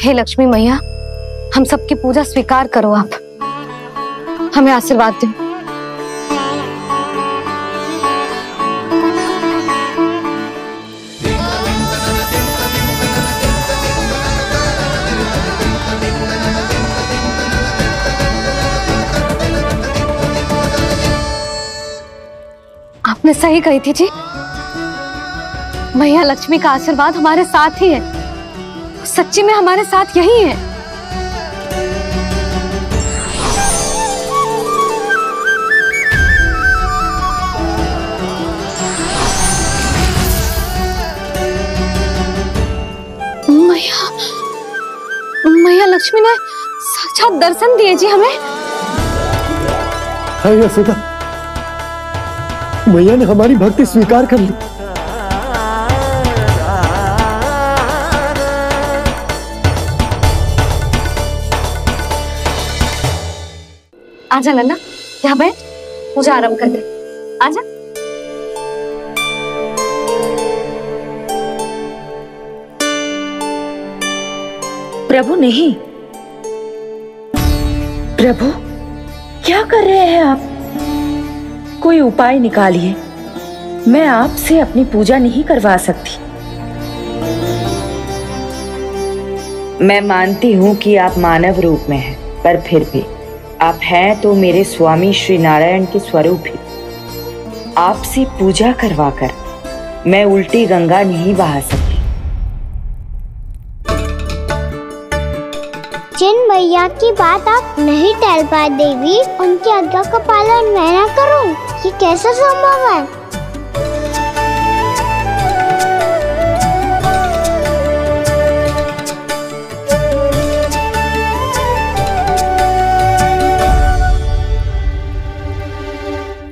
हे लक्ष्मी मैया, हम सबकी पूजा स्वीकार करो, आप हमें आशीर्वाद दो। आपने सही कही थी जी, मैया लक्ष्मी का आशीर्वाद हमारे साथ ही है, सच्ची में हमारे साथ यही है। मैया लक्ष्मी ने साक्षात दर्शन दिए जी हमें। हाँ यशोदा, मैया ने हमारी भक्ति स्वीकार कर ली। आजा नन्ना, यहाँ बैठ, पूजा आरंभ कर दे। आजा। प्रभु नहीं, प्रभु क्या कर रहे हैं आप? कोई उपाय निकालिए, मैं आपसे अपनी पूजा नहीं करवा सकती। मैं मानती हूँ कि आप मानव रूप में हैं, पर फिर भी आप हैं तो मेरे स्वामी श्री नारायण के स्वरूप ही। आपसे पूजा करवाकर मैं उल्टी गंगा नहीं बहा सकती। जिन भैया की बात आप नहीं टाल पाए देवी, उनकी आज्ञा का पालन मैं ना करूं, ये कैसा संभव है?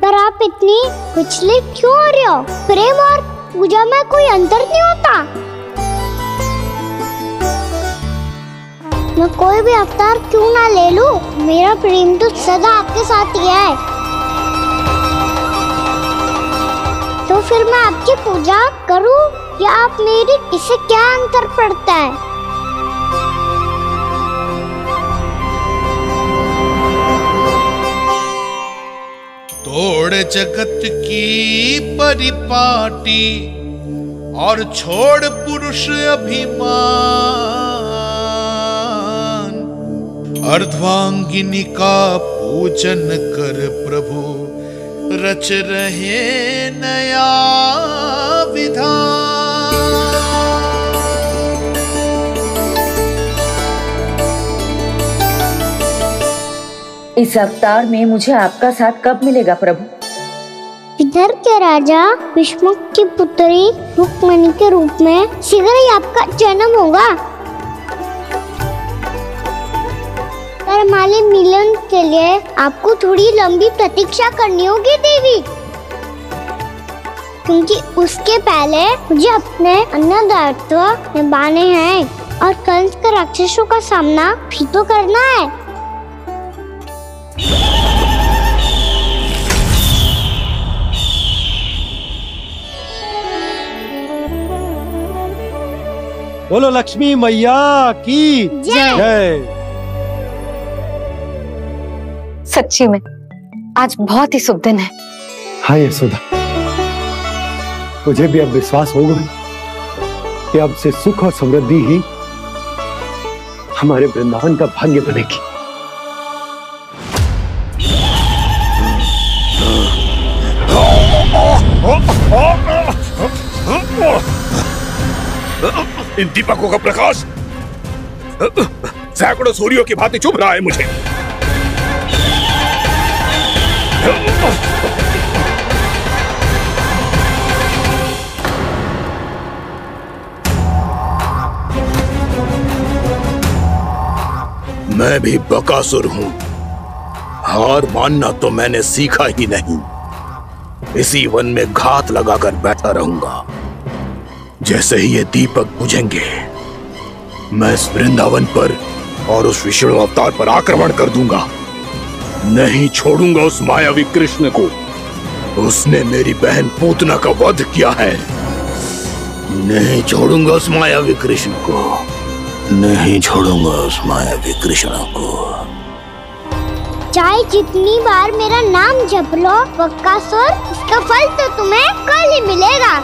पर आप इतनी विचलित क्यों हो रहे हो? प्रेम और पूजा में कोई अंतर नहीं होता। मैं कोई भी अवतार क्यों ना ले लूं, मेरा प्रेम तो सदा आपके साथ ही है। तो फिर मैं आपकी पूजा करूं या आप मेरी, इससे क्या अंतर पड़ता है? तोड़ जगत की परिपाटी और छोड़ पुरुष अभिमान, अर्धांगिनी का पूजन कर प्रभु रच रहे नया विधान। इस अवतार में मुझे आपका साथ कब मिलेगा प्रभु? इधर के राजा भीष्म की पुत्री रुक्मणी के रूप में शीघ्र ही आपका जन्म होगा। पर हमारे मिलन के लिए आपको थोड़ी लंबी प्रतीक्षा करनी होगी देवी, क्योंकि उसके पहले मुझे अपने अन्य दायित्व निभाने हैं और कंस के राक्षसों का सामना भी तो करना है। बोलो लक्ष्मी मैया की जय। सच्ची में आज बहुत ही शुभ दिन है। हाँ यशोदा, मुझे भी अब विश्वास हो गया कि अब से सुख और समृद्धि ही हमारे वृंदावन का भाग्य बनेगी। इन दीपकों का प्रकाश सैकड़ों सूर्यों की भांति चुभ रहा है मुझे। मैं भी बकासुर हूं, हार मानना तो मैंने सीखा ही नहीं। इसी वन में घात लगाकर बैठा रहूंगा। जैसे ही ये दीपक बुझेंगे, मैं इस वृंदावन पर और उस विष्णु अवतार पर आक्रमण कर दूंगा। नहीं छोड़ूंगा उस मायावी कृष्ण को। उसने मेरी बहन पूतना का वध किया है। नहीं छोड़ूंगा उस मायावी कृष्ण को। नहीं छोड़ूंगा उस मायावी कृष्ण को। चाहे जितनी बार मेरा नाम जप लो बकासुर, इसका फल तो तुम्हें कल ही मिलेगा।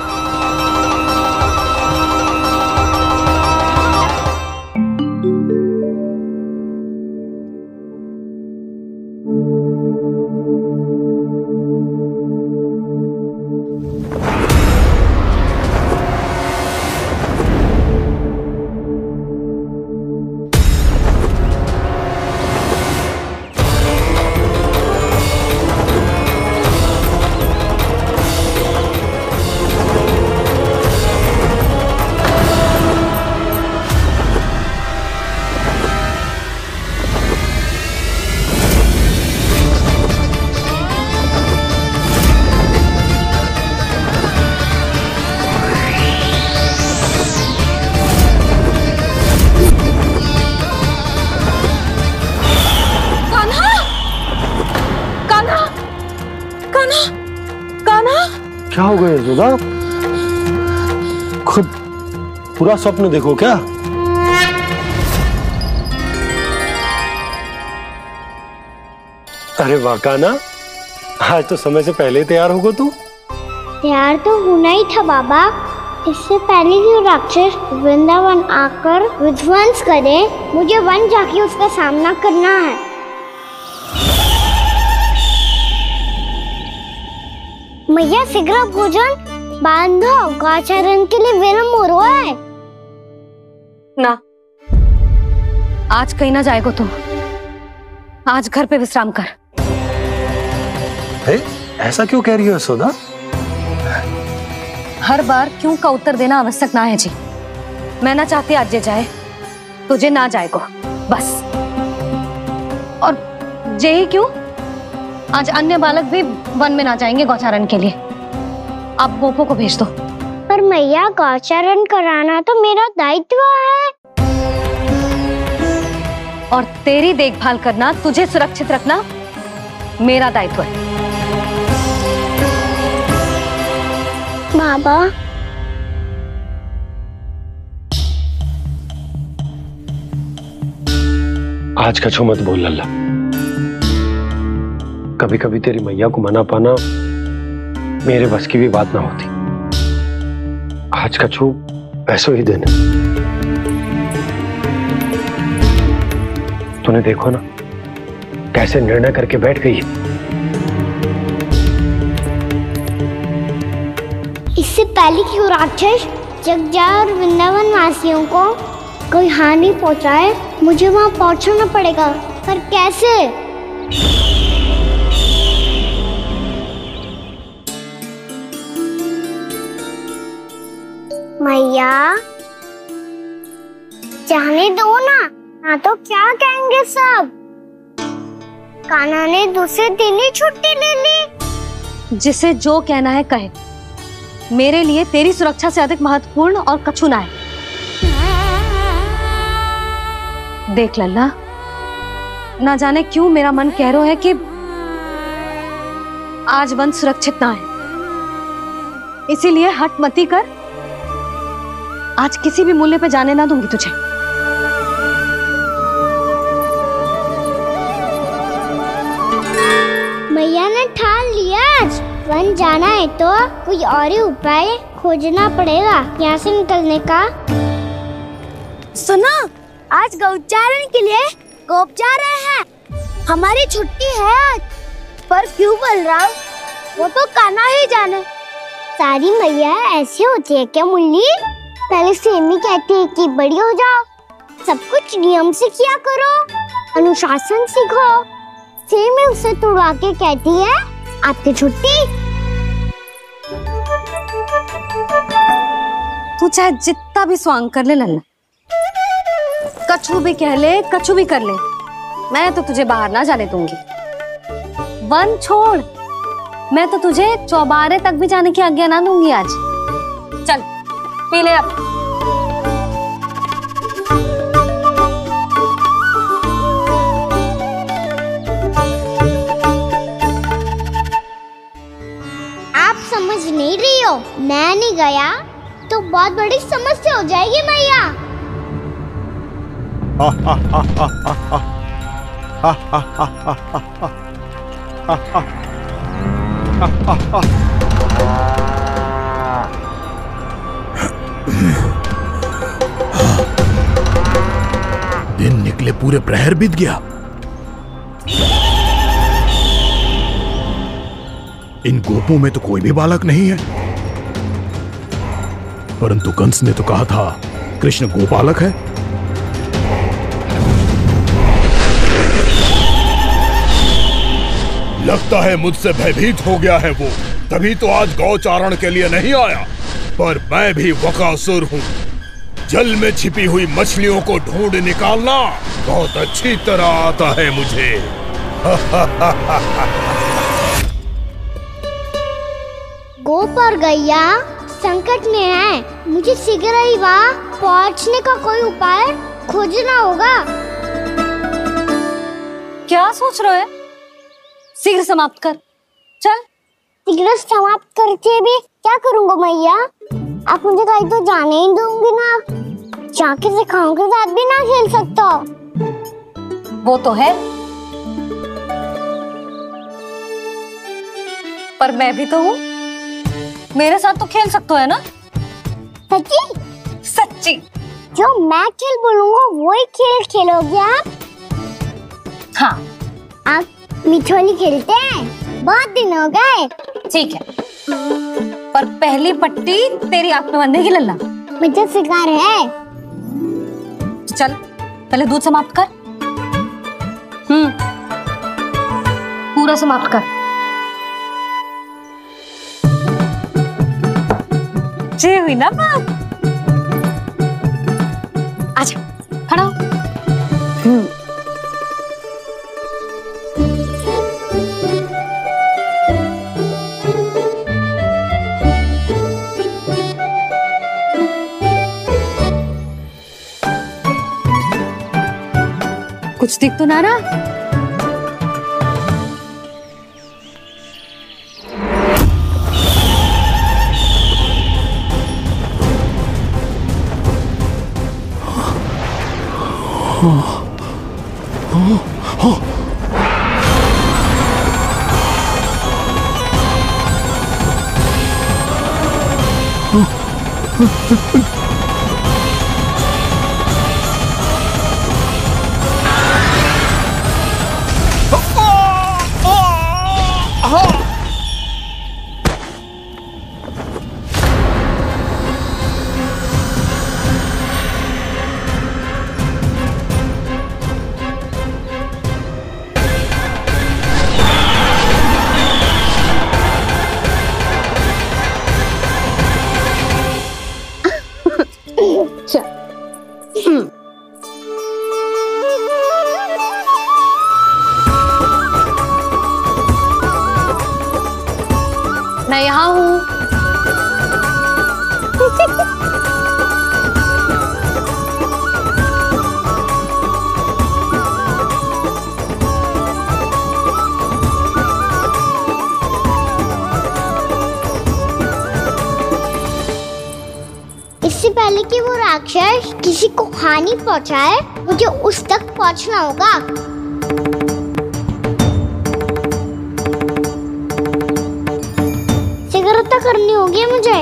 क्या हो गया यशोदा? खुद पूरा स्वप्न देखो क्या? अरे वाह कान्हा, आज तो समय से पहले तैयार होगा तू। तैयार तो होना ही था बाबा। इससे पहले कि राक्षस वृंदावन आकर विध्वंस करे, मुझे वन जाके उसका सामना करना है। मैया शीघ्र भोजन बांधो, गौचरण के लिए विलंब हो रहा है। ना, आज कहीं ना जाएगा तुम। आज घर पे विश्राम कर। ऐसा क्यों कह रही हो यशोदा? हर बार क्यों का उत्तर देना आवश्यक ना है जी। मैं ना चाहती आज जे जाए, तुझे ना जाएगा बस। और जे ही क्यों, आज अन्य बालक भी वन में ना जाएंगे गौचारण के लिए। आप गोपो को भेज दो। पर मैया गौचारण कराना तो मेरा दायित्व है। और तेरी देखभाल करना, तुझे सुरक्षित रखना मेरा दायित्व है। बाबा, आज कछू मत बोल लल्ला। कभी कभी तेरी मैया को मना पाना मेरे बस की भी बात ना होती। आज का छू पैसों ही देना। तूने देखो ना कैसे निर्णय करके बैठ गई है। इससे पहले कि वो राक्षस जगजा और वृंदावन वासियों को कोई हानि पहुंचाए, मुझे वहां पहुंचना पड़ेगा। पर कैसे? मैया जाने दो ना तो क्या कहेंगे सब। कान्हा ने दूसरे दिन ही छुट्टी ले ली। जिसे जो कहना है कहे, मेरे लिए तेरी सुरक्षा से अधिक महत्वपूर्ण और कछु ना है। देख लल्ला, ना जाने क्यों मेरा मन कह रहा है कि आज वन सुरक्षित ना है, इसीलिए हट मती कर। आज किसी भी मूल्य पे जाने ना दूंगी तुझे। मैया ने ठान लिया, आज वन जाना है तो कोई और ही उपाय खोजना पड़ेगा यहाँ से निकलने का। सुनो, आज गौचारण के लिए गोप जा रहे हैं। हमारी छुट्टी है आज। पर क्यों बलराम? वो तो कान्हा ही जाने। सारी मैया ऐसी होती है क्या मुल्ली? पहले सेमी कहती है कि बड़ी हो जाओ, सब कुछ नियम से किया करो, अनुशासन सीखो। सेमी उसे तुड़वा के कहती है आपकी छुट्टी। तू चाहे जितना भी स्वांग कर ले लल्ला, कछु भी कह ले, कछु भी कर ले, मैं तो तुझे बाहर ना जाने दूंगी। वन छोड़, मैं तो तुझे चौबारे तक भी जाने की आज्ञा ना दूंगी आज। चल पी ले अब। आप समझ नहीं रही हो, मैं नहीं गया तो बहुत बड़ी समस्या हो जाएगी मैया। दिन निकले पूरे प्रहर बीत गया। इन गोपों में तो कोई भी बालक नहीं है, परंतु कंस ने तो कहा था कृष्ण गोपालक है। लगता है मुझसे भयभीत हो गया है वो, तभी तो आज गौचारण के लिए नहीं आया। पर मैं भी वकासुर हूँ, जल में छिपी हुई मछलियों को ढूंढ निकालना बहुत अच्छी तरह आता है मुझे। गोप और गैया संकट में है, मुझे शीघ्र ही वहाँ पहुँचने का कोई उपाय खोजना होगा। क्या सोच रहे हो? शीघ्र समाप्त कर, चल। शीघ्र समाप्त करके भी क्या करूँगा मैया? आप मुझे कहीं तो जाने ही दूंगी ना, जाके सिखाओं के साथ भी ना खेल सकता। वो तो है, पर मैं भी तो हूँ, मेरे साथ तो खेल सकते हो है ना? सच्ची? सच्ची। जो मैं खेल बोलूँगा वो ही खेल खेलोगे आप? हाँ। आप मिठोली खेलते हैं? बहुत दिन हो गए। ठीक है, पर पहली पट्टी तेरी आंख में बंधेगी लल्ला। मुझे शिकार है। चल पहले दूध समाप्त कर। पूरा समाप्त कर। जे हुई ना बात। आजा खड़ा हो। कुछ दिख तो ना रहा? मैं यहाँ हूँ। इससे पहले कि वो राक्षस किसी को हानि पहुंचाए, मुझे उस तक पहुंचना होगा। सिगरेट करनी होगी मुझे।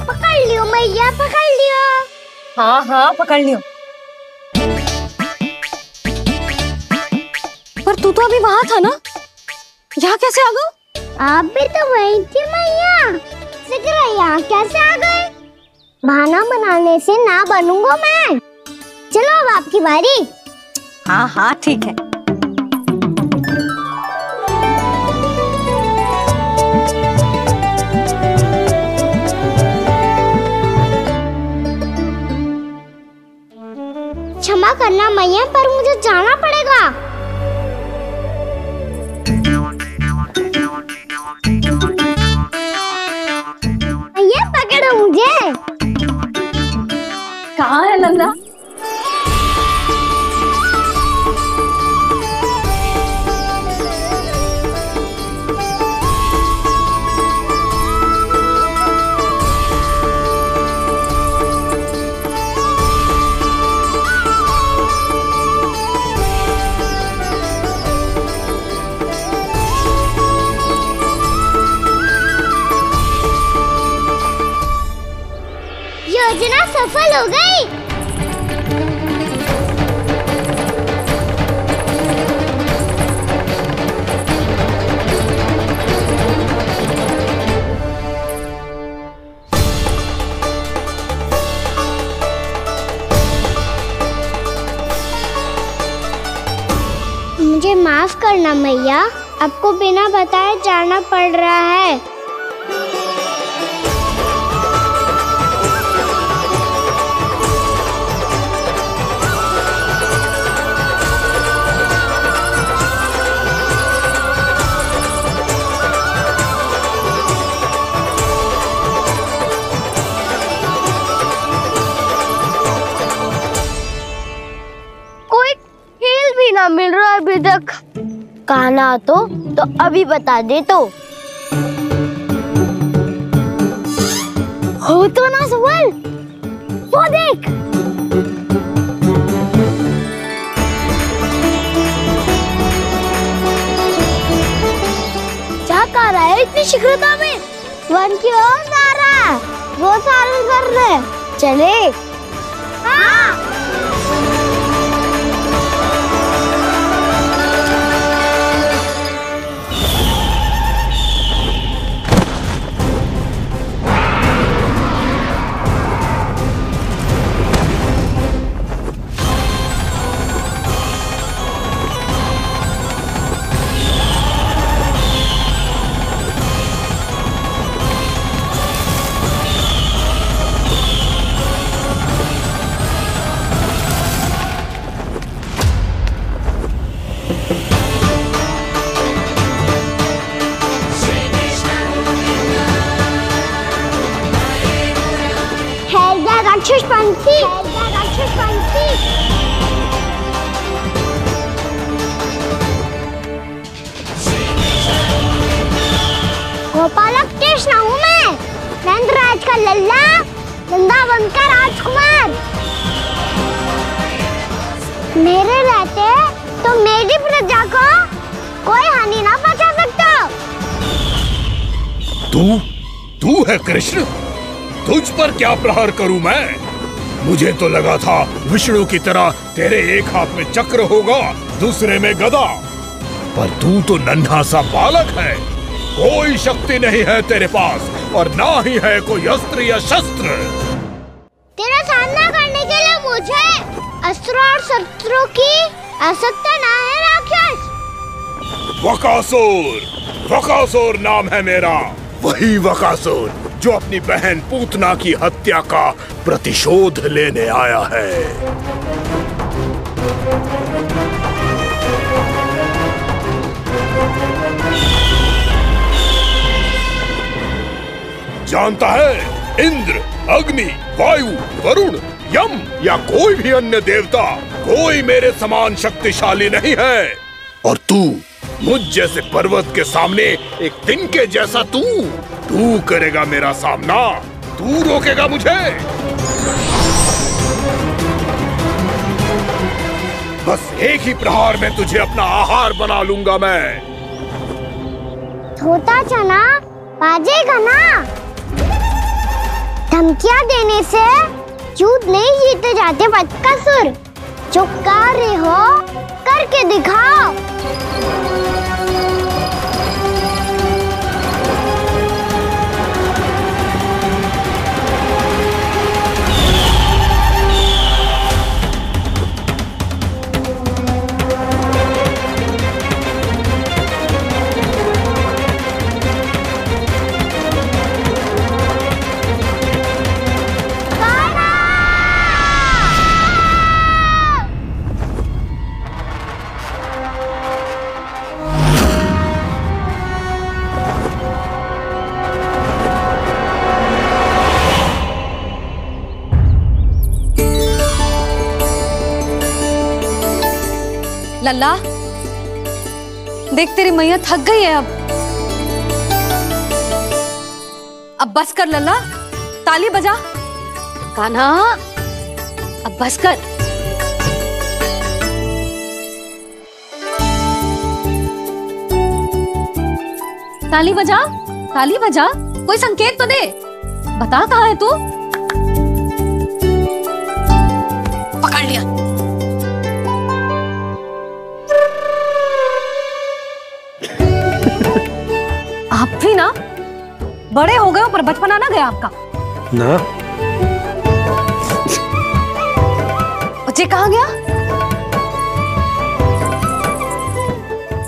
पकड़ लियो मैया, पकड़ लियो। हाँ हाँ पकड़ लियो। पर तू तो अभी वहां था ना, यहाँ कैसे आ गया? आप भी तो वही थी मैया, सिकरा यहाँ कैसे आ गए? बहाना बनाने से ना बनूंगा मैं। चलो अब आपकी बारी। हाँ हाँ ठीक है। क्षमा करना मैया, पर मुझे जाना पड़ेगा। ये पकड़ो मुझे। कहाँ है नंदा? योजना सफल हो गई। मुझे माफ करना मैया, आपको बिना बताए जाना पड़ रहा है। मिल रहा अभी तक। कहना तो अभी बता दे तो। हो तो ना सवाल, वो देख। क्या कर रहा है इतनी शीघ्रता में? वन की ओर जा रहा है, वो सारे कर रहे। चले। हाँ। राक्षसपंथी, राक्षसपंथी। गोपालक कृष्ण हूँ मैं, नंदराज का लल्ला, नंदा बनकर राजकुमार। मेरे रहते तो मेरी प्रजा को कोई हानि ना पहुंचा सकता। तू है कृष्ण? तुझ पर क्या प्रहार करूं मैं? मुझे तो लगा था विष्णु की तरह तेरे एक हाथ में चक्र होगा, दूसरे में गदा, पर तू तो नन्हा सा बालक है। कोई शक्ति नहीं है तेरे पास और ना ही है कोई अस्त्र या शस्त्र। तेरा सामना करने के लिए मुझे अस्त्र और शस्त्रों की आवश्यकता ना है राक्षस। वकासुर नाम है मेरा, वही वकासुर जो अपनी बहन पूतना की हत्या का प्रतिशोध लेने आया है। जानता है, इंद्र, अग्नि, वायु, वरुण, यम या कोई भी अन्य देवता कोई मेरे समान शक्तिशाली नहीं है। और तू मुझ जैसे पर्वत के सामने एक तिनके जैसा तू करेगा मेरा सामना? तू रोकेगा मुझे? बस एक ही प्रहार में तुझे अपना आहार बना लूंगा मैं। छोटा चना बाजेगा ना। धमकियां देने से युद्ध नहीं जीते जाते बदकसूर। जो कार्य हो करके दिखाओ। लल्ला, देख तेरी मैया थक गई है अब बस कर लल्ला, ताली बजा। कान्हा, अब बस कर। ताली बजा, ताली बजा, कोई संकेत तो दे। बता कहाँ है तू? पकड़ लिया। आप भी ना बड़े हो गए हो पर बचपना ना गया आपका ना। बच्चे कहाँ गया?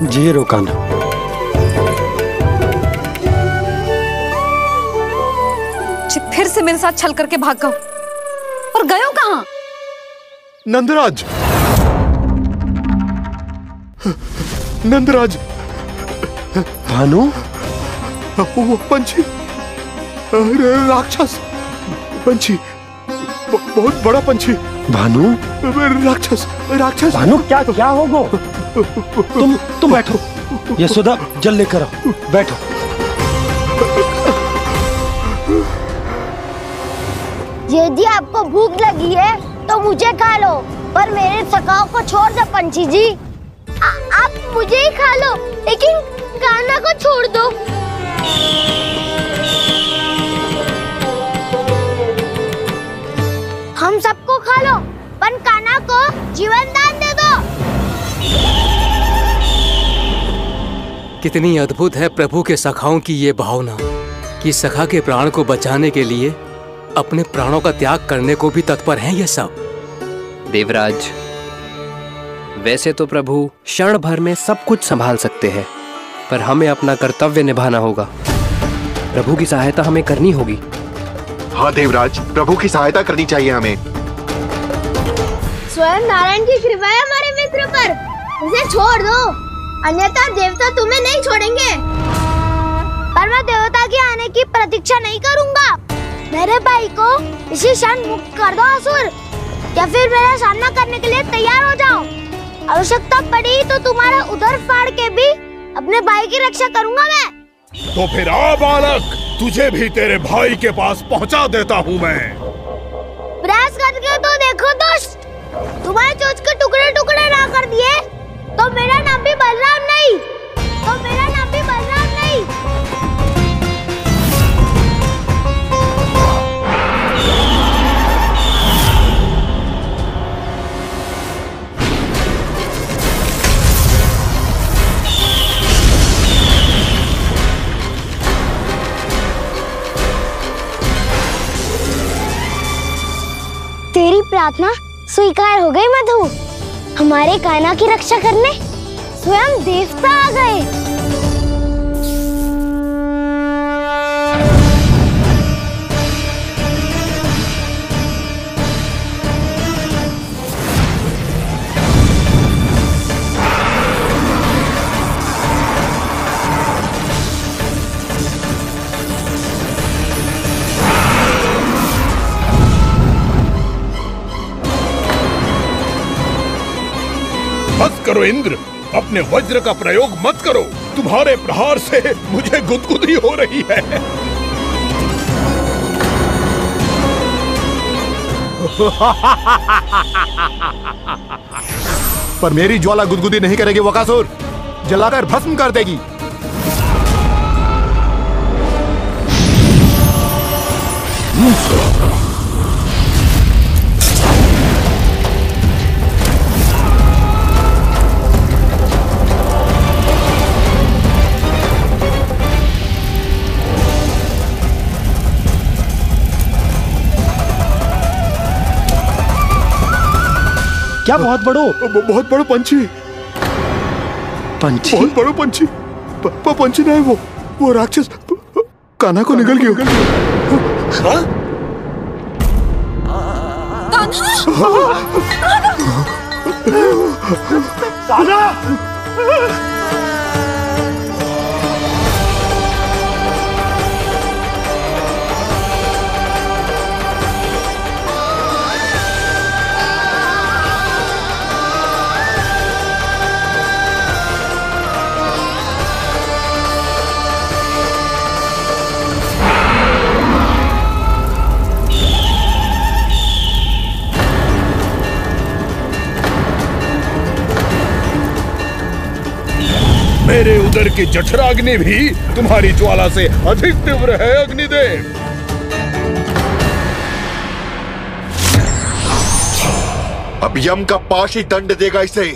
जी रोकाना। फिर से मेरे साथ छल करके भाग गए और गए हो कहाँ? नंदराज, नंदराज। भानु, वो पंछी, राक्षस पंछी, बहुत बड़ा पंछी। भानु, राक्षस, राक्षस। भानु, क्या होगा? तुम बैठो, यशोदा जल लेकर आओ, बैठो। यदि आपको भूख लगी है तो मुझे खा लो, पर मेरे सखाओं को छोड़ दो पंछी जी। आप मुझे ही खा लो, लेकिन कान्हा को छोड़ दो। हम सबको खा लो, पर कान्हा को जीवन दान दे दो। कितनी अद्भुत है प्रभु के सखाओं की ये भावना कि सखा के प्राण को बचाने के लिए अपने प्राणों का त्याग करने को भी तत्पर हैं ये सब। देवराज, वैसे तो प्रभु क्षण भर में सब कुछ संभाल सकते हैं, पर हमें अपना कर्तव्य निभाना होगा। प्रभु की सहायता हमें करनी होगी। हाँ देवराज, प्रभु की सहायता करनी चाहिए हमें। स्वयं नारायण की कृपा है हमारे मित्र पर, उसे छोड़ दो, अन्यथा देवता तुम्हें नहीं छोड़ेंगे। पर मैं देवता के आने की प्रतीक्षा नहीं करूंगा। मेरे भाई को इसी क्षण मुक्त कर दो असुर, या फिर मेरा सामना करने के लिए तैयार हो जाओ। आवश्यकता पड़ी तो तुम्हारा उधर फाड़ के भी अपने भाई की रक्षा करूंगा मैं। तो फिर आ बालक, तुझे भी तेरे भाई के पास पहुंचा देता हूँ मैं। प्रयास करके तो देखो दोस्त, तुम्हारे चोच के टुकड़े टुकड़े ना कर दिए तो मेरा नाम भी बलराम नहीं, तो मेरा नाम भी बलराम नहीं। तेरी प्रार्थना स्वीकार हो गई मधु। हमारे कान्हा की रक्षा करने स्वयं देवता आ गए। मत करो इंद्र, अपने वज्र का प्रयोग मत करो। तुम्हारे प्रहार से मुझे गुदगुदी हो रही है। पर मेरी ज्वाला गुदगुदी नहीं करेगी बकासुर, जलाकर भस्म कर देगी। क्या बहुत बड़ो पंछी। पंछी? बहुत बड़ो पंछी। पंछी नहीं, वो राक्षस कान्हा को निगल गया। हाँ? मेरे उदर की जठराग्नि भी तुम्हारी ज्वाला से अधिक तीव्र है अग्निदेव। अब यम का पाश ही दंड देगा इसे।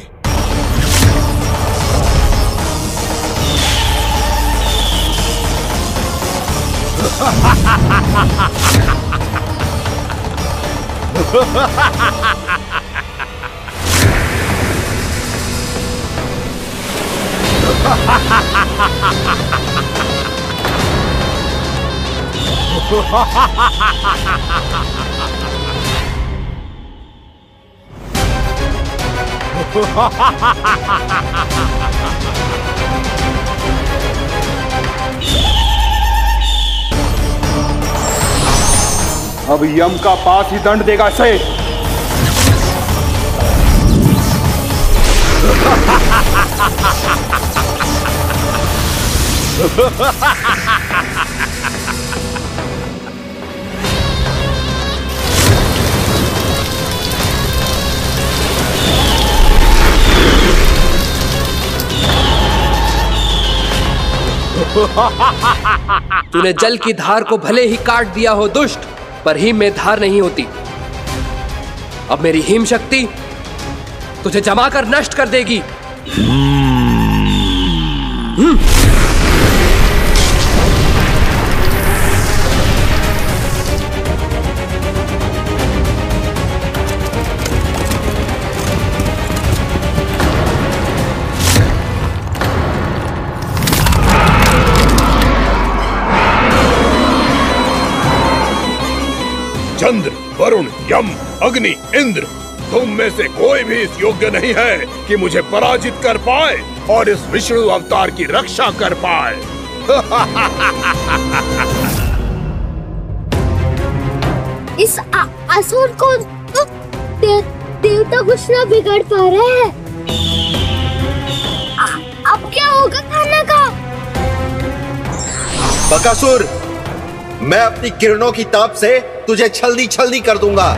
अब यम का पास ही दंड देगा इसे। तूने जल की धार को भले ही काट दिया हो दुष्ट, पर हिम में धार नहीं होती। अब मेरी हिम शक्ति तुझे जमाकर नष्ट कर देगी। चंद्र, वरुण, यम, अग्नि, इंद्र, तुम में से कोई भी इस योग्य नहीं है कि मुझे पराजित कर पाए और इस विष्णु अवतार की रक्षा कर पाए। इस असुर को देवता कुछ ना बिगाड़ पा रहे हैं। अब क्या होगा कान्हा का? बकासुर, मैं अपनी किरणों की ताप से तुझे छल्दी छल्दी कर दूंगा।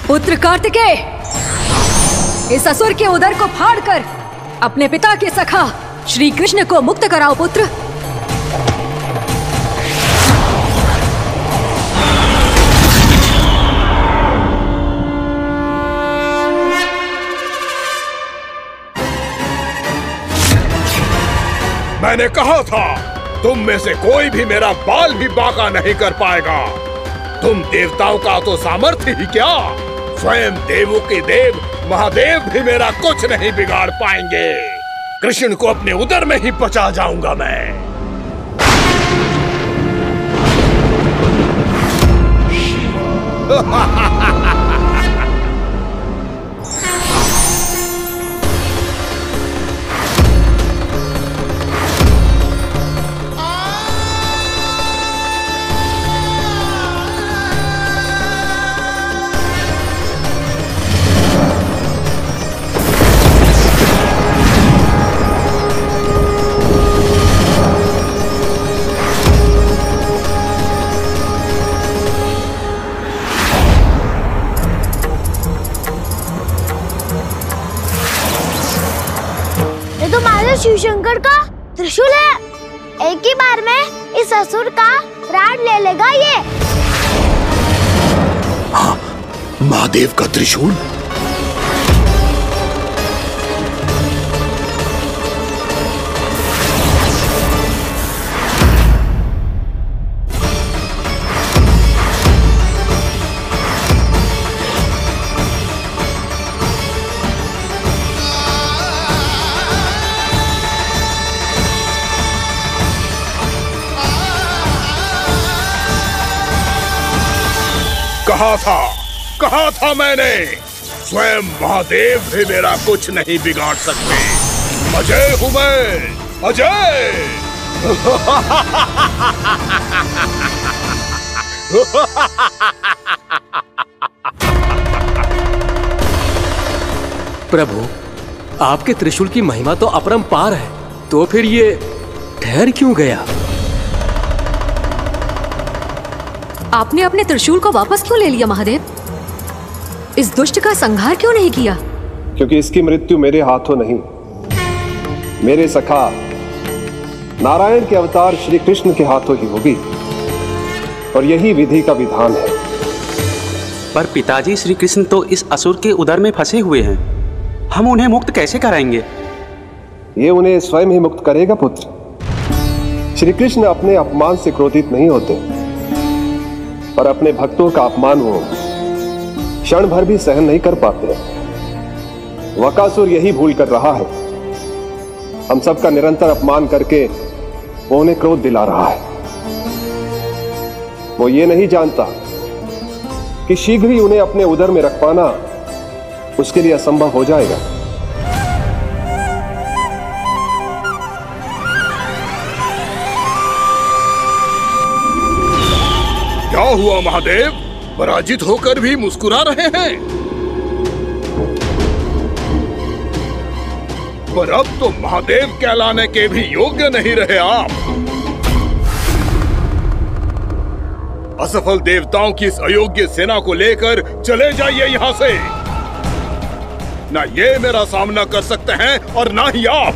पुत्र कार्तिकेय, इस असुर के उदर को फाड़कर अपने पिता के सखा श्री कृष्ण को मुक्त कराओ पुत्र। मैंने कहा था तुम में से कोई भी मेरा बाल भी बांका नहीं कर पाएगा। तुम देवताओं का तो सामर्थ्य ही क्या, स्वयं देवों के देव महादेव भी मेरा कुछ नहीं बिगाड़ पाएंगे। कृष्ण को अपने उदर में ही पचा जाऊंगा मैं। शिव शंकर का त्रिशूल है। एक ही बार में इस असुर का प्राण ले लेगा ये। हाँ, महादेव का त्रिशूल। कहा था मैंने, स्वयं महादेव भी मेरा कुछ नहीं बिगाड़ सकते। अजय हूं मैं, अजय। प्रभु, आपके त्रिशूल की महिमा तो अपरंपार है, तो फिर ये ठहर क्यों गया? आपने अपने त्रिशूल को वापस क्यों ले लिया महादेव? इस दुष्ट का संहार क्यों नहीं किया? क्योंकि इसकी मृत्यु मेरे हाथों नहीं, मेरे सखा नारायण के अवतार श्री कृष्ण के हाथों ही होगी, और यही विधि का विधान है। पर पिताजी, श्री कृष्ण तो इस असुर के उदर में फंसे हुए हैं, हम उन्हें मुक्त कैसे कराएंगे? ये उन्हें स्वयं ही मुक्त करेगा पुत्र। श्री कृष्ण अपने अपमान से क्रोधित नहीं होते, पर अपने भक्तों का अपमान वो क्षण भर भी सहन नहीं कर पाते। वकासुर यही भूल कर रहा है, हम सबका निरंतर अपमान करके वो उन्हें क्रोध दिला रहा है। वो ये नहीं जानता कि शीघ्र ही उन्हें अपने उदर में रख पाना उसके लिए असंभव हो जाएगा। क्या हुआ महादेव, पराजित होकर भी मुस्कुरा रहे हैं? पर अब तो महादेव कहलाने के भी योग्य नहीं रहे आप। असफल देवताओं की इस अयोग्य सेना को लेकर चले जाइए यहाँ से। ना ये मेरा सामना कर सकते हैं और ना ही आप।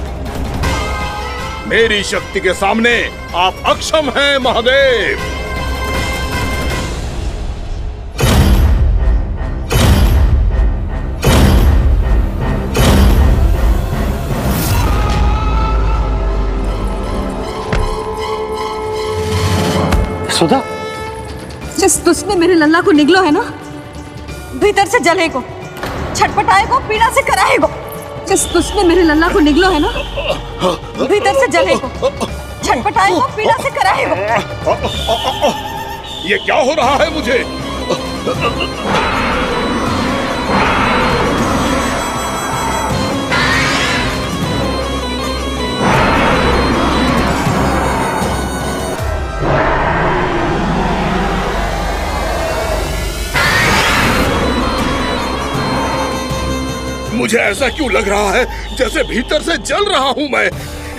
मेरी शक्ति के सामने आप अक्षम हैं महादेव। सुधा, जिस दुष्ट मेरे लल्ला को निगलो है ना, भीतर से जले को, छटपटाए को, पीड़ा से कराए को। जिस दुष्ट मेरे लल्ला को निगलो है ना, भीतर से जले को, छटपटाए को, पीड़ा से कराए को। ये क्या हो रहा है मुझे? मुझे ऐसा क्यों लग रहा है जैसे भीतर से जल रहा हूं मैं?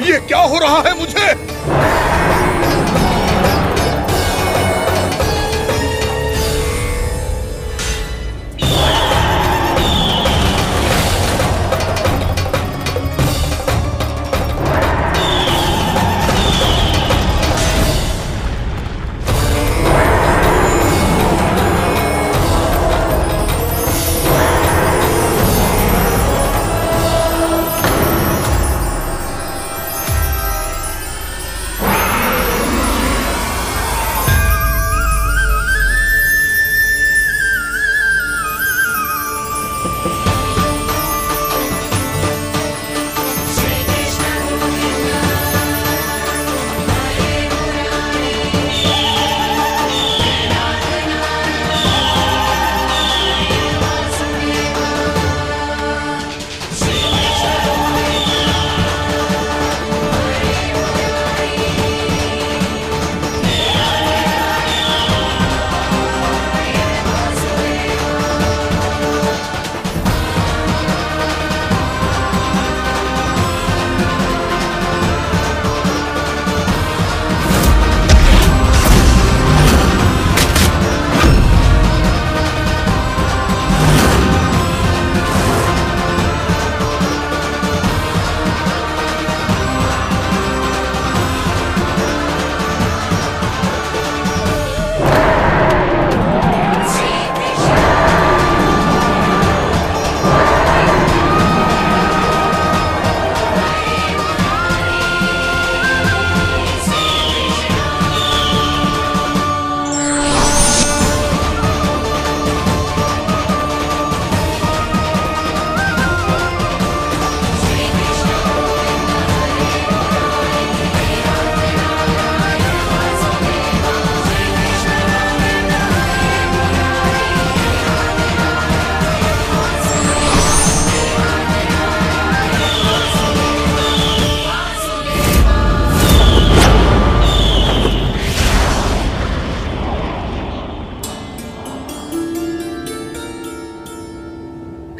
ये क्या हो रहा है मुझे?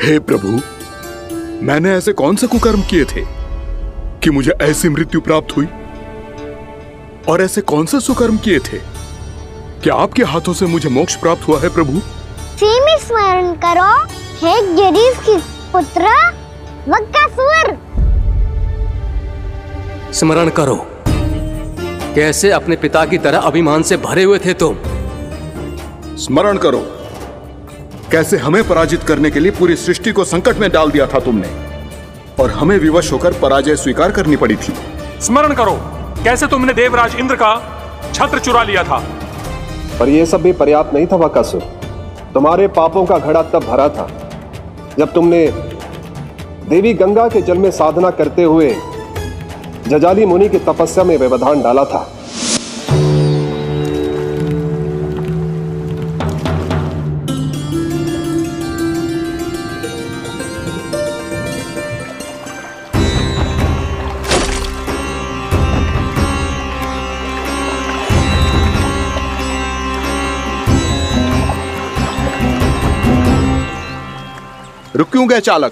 हे प्रभु, मैंने ऐसे कौन से कुकर्म किए थे कि मुझे ऐसी मृत्यु प्राप्त हुई? और ऐसे कौन से सुकर्म किए थे कि आपके हाथों से मुझे मोक्ष प्राप्त हुआ है प्रभु? में स्मरण करो, हे गिरीश की पुत्र वक्कासुर। स्मरण करो, कैसे अपने पिता की तरह अभिमान से भरे हुए थे तुम। स्मरण करो, कैसे हमें पराजित करने के लिए पूरी सृष्टि को संकट में डाल दिया था तुमने, और हमें विवश होकर पराजय स्वीकार करनी पड़ी थी। स्मरण करो, कैसे तुमने देवराज इंद्र का छत्र चुरा लिया था। पर यह सब भी पर्याप्त नहीं था वकासुर। तुम्हारे पापों का घड़ा तब भरा था जब तुमने देवी गंगा के जल में साधना करते हुए जजाली मुनि की तपस्या में व्यवधान डाला था। रुक क्यों गए चालक?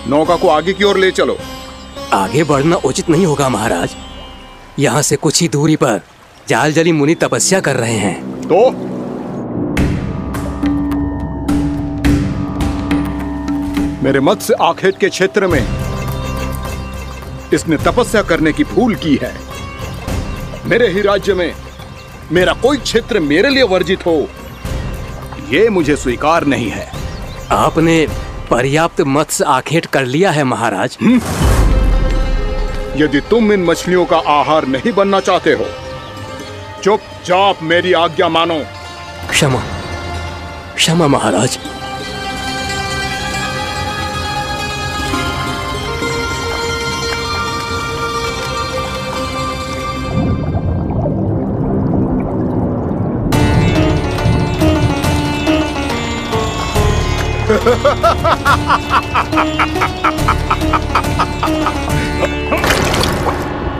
नौका को आगे की ओर ले चलो। आगे बढ़ना उचित नहीं होगा महाराज। यहाँ से कुछ ही दूरी पर जालजली मुनि तपस्या कर रहे हैं। तो मेरे मत्स्य आखेट के क्षेत्र में इसने तपस्या करने की भूल की है। मेरे ही राज्य में मेरा कोई क्षेत्र मेरे लिए वर्जित हो, ये मुझे स्वीकार नहीं है। आपने पर्याप्त मत्स्य आखेट कर लिया है महाराज। यदि तुम इन मछलियों का आहार नहीं बनना चाहते हो, चुपचाप मेरी आज्ञा मानो। क्षमा, क्षमा महाराज।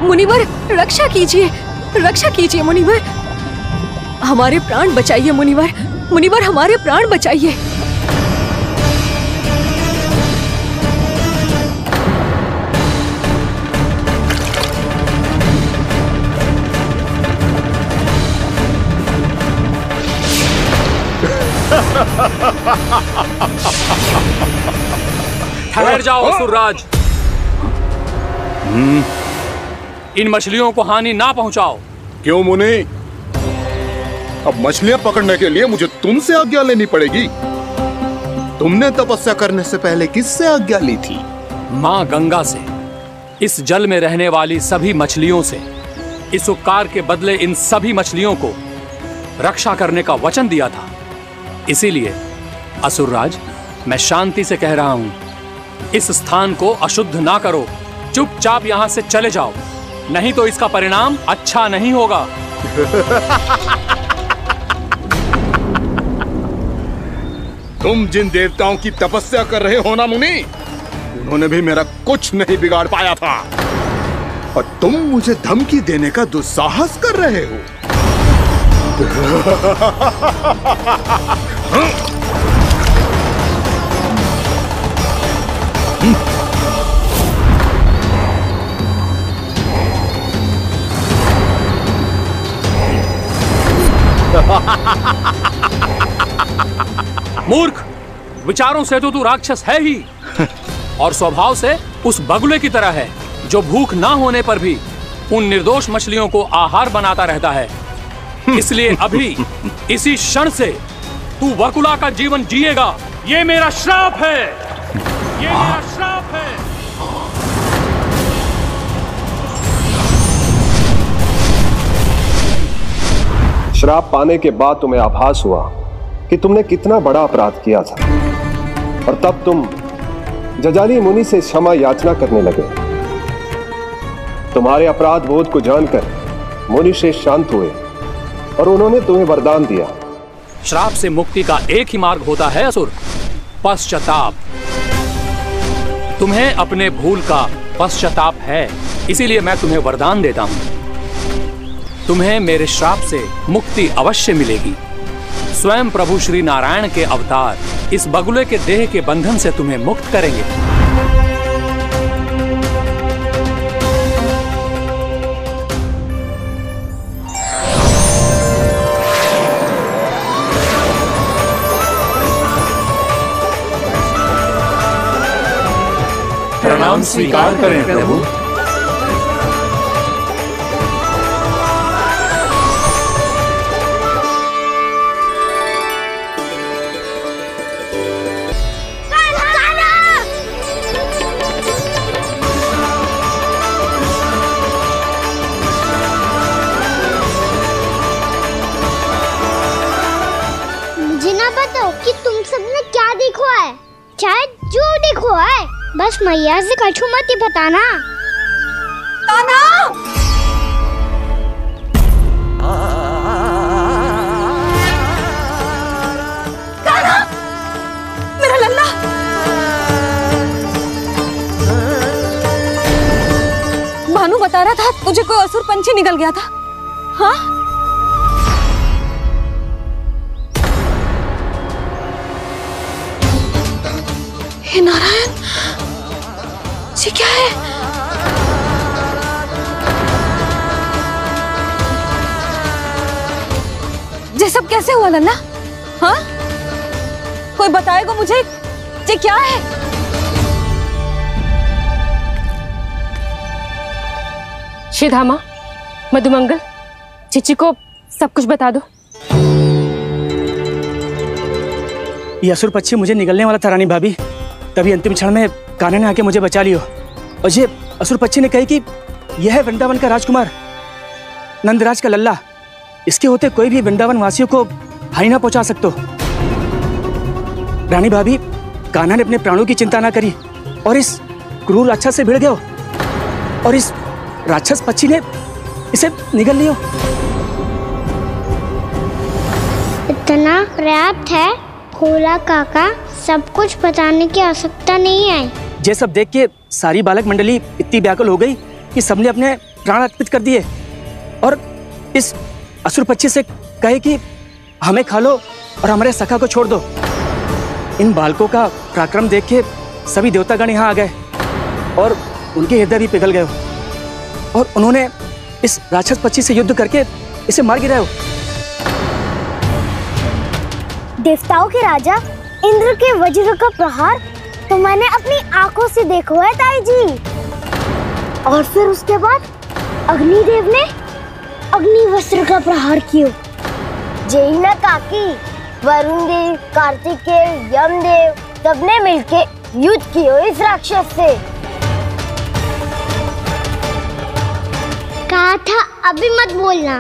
मुनिवर, रक्षा कीजिए, रक्षा कीजिए मुनिवर, हमारे प्राण बचाइए मुनिवर, मुनिवर हमारे प्राण बचाइए। ठहर जाओ असुरराज। इन मछलियों को हानि ना पहुंचाओ। क्यों मुनि? अब मछलियां पकड़ने के लिए मुझे तुमसे आज्ञा लेनी पड़ेगी। तुमने तपस्या करने से पहले किससे आज्ञा ली थी? मां गंगा से, इस जल में रहने वाली सभी मछलियों से। इस उपकार के बदले इन सभी मछलियों को रक्षा करने का वचन दिया था। इसीलिए असुरराज, मैं शांति से कह रहा हूं, इस स्थान को अशुद्ध ना करो। चुपचाप यहां से चले जाओ, नहीं तो इसका परिणाम अच्छा नहीं होगा। तुम जिन देवताओं की तपस्या कर रहे हो ना मुनि, उन्होंने भी मेरा कुछ नहीं बिगाड़ पाया था, और तुम मुझे धमकी देने का दुस्साहस कर रहे हो। मूर्ख, विचारों से तो तू राक्षस है ही, और स्वभाव से उस बगुले की तरह है जो भूख ना होने पर भी उन निर्दोष मछलियों को आहार बनाता रहता है। इसलिए अभी इसी क्षण से तू वकुला का जीवन जिएगा। ये मेरा श्राप है, ये मेरा श्राप है। श्राप पाने के बाद तुम्हें आभास हुआ कि तुमने कितना बड़ा अपराध किया था, और तब तुम जजाली मुनि से क्षमा याचना करने लगे। तुम्हारे अपराध बोध को जानकर मुनि श्रेष्ठ शांत हुए और उन्होंने तुम्हें वरदान दिया। श्राप से मुक्ति का एक ही मार्ग होता है असुर, पश्चाताप। तुम्हें अपने भूल का पश्चाताप है, इसीलिए मैं तुम्हें वरदान देता हूं। तुम्हें मेरे श्राप से मुक्ति अवश्य मिलेगी। स्वयं प्रभु श्री नारायण के अवतार इस बगुले के देह के बंधन से तुम्हें मुक्त करेंगे। प्रणाम स्वीकार करें प्रभु। कि तुम सबने क्या देखो है, चाहे जो देखो है, बस मैया से कछु मत ही बताना। ताना! ताना! मेरा लल्ला! भानु बता रहा था तुझे कोई असुर पंछी निकल गया था। हाँ? हे नारायण, ये क्या है? ये सब कैसे हुआ लल्ला? हाँ? कोई बताएगा मुझे ये क्या है? श्रीधामा, मधुमंगल, चिची को सब कुछ बता दो। ये असुर पक्षी मुझे निगलने वाला था रानी भाभी, तभी अंतिम क्षण में कान्हा ने आके मुझे बचा लियो। और ये असुर पक्षी ने कही कि यह है वृंदावन का राजकुमार, नंदराज का लल्ला। इसके होते कोई भी वृंदावन वासियों को हानि ना पहुंचा सकते। रानी भाभी, कान्हा ने अपने प्राणों की चिंता ना करी और इस क्रूर राक्षस से भिड़ गयो और इस राक्षस पक्षी ने इसे निगल लियो। इतना पर्याप्त है भोला काका, सब कुछ बताने की आवश्यकता नहीं है। ये सब देख के सारी बालक मंडली इतनी व्याकुल हो गई कि सबने अपने प्राण अर्पित कर दिए और इस असुर पक्षी से कहे कि हमें खा लो और हमारे सखा को छोड़ दो। इन बालकों का पराक्रम देख के सभी देवतागण यहाँ आ गए और उनके हृदय भी पिघल गए और उन्होंने इस राक्षस पक्षी से युद्ध करके इसे मार गिराया। देवताओं के राजा इंद्र के वज्र का प्रहार तो मैंने अपनी आंखों से देखा है ताई जी। और फिर उसके बाद अग्निदेव ने अग्निवस्त्र का प्रहार किया। जय ना काकी, वरुण देव, कार्तिकेय, यमदेव सबने मिलके युद्ध किया इस राक्षस से। कहा था अभी मत बोलना।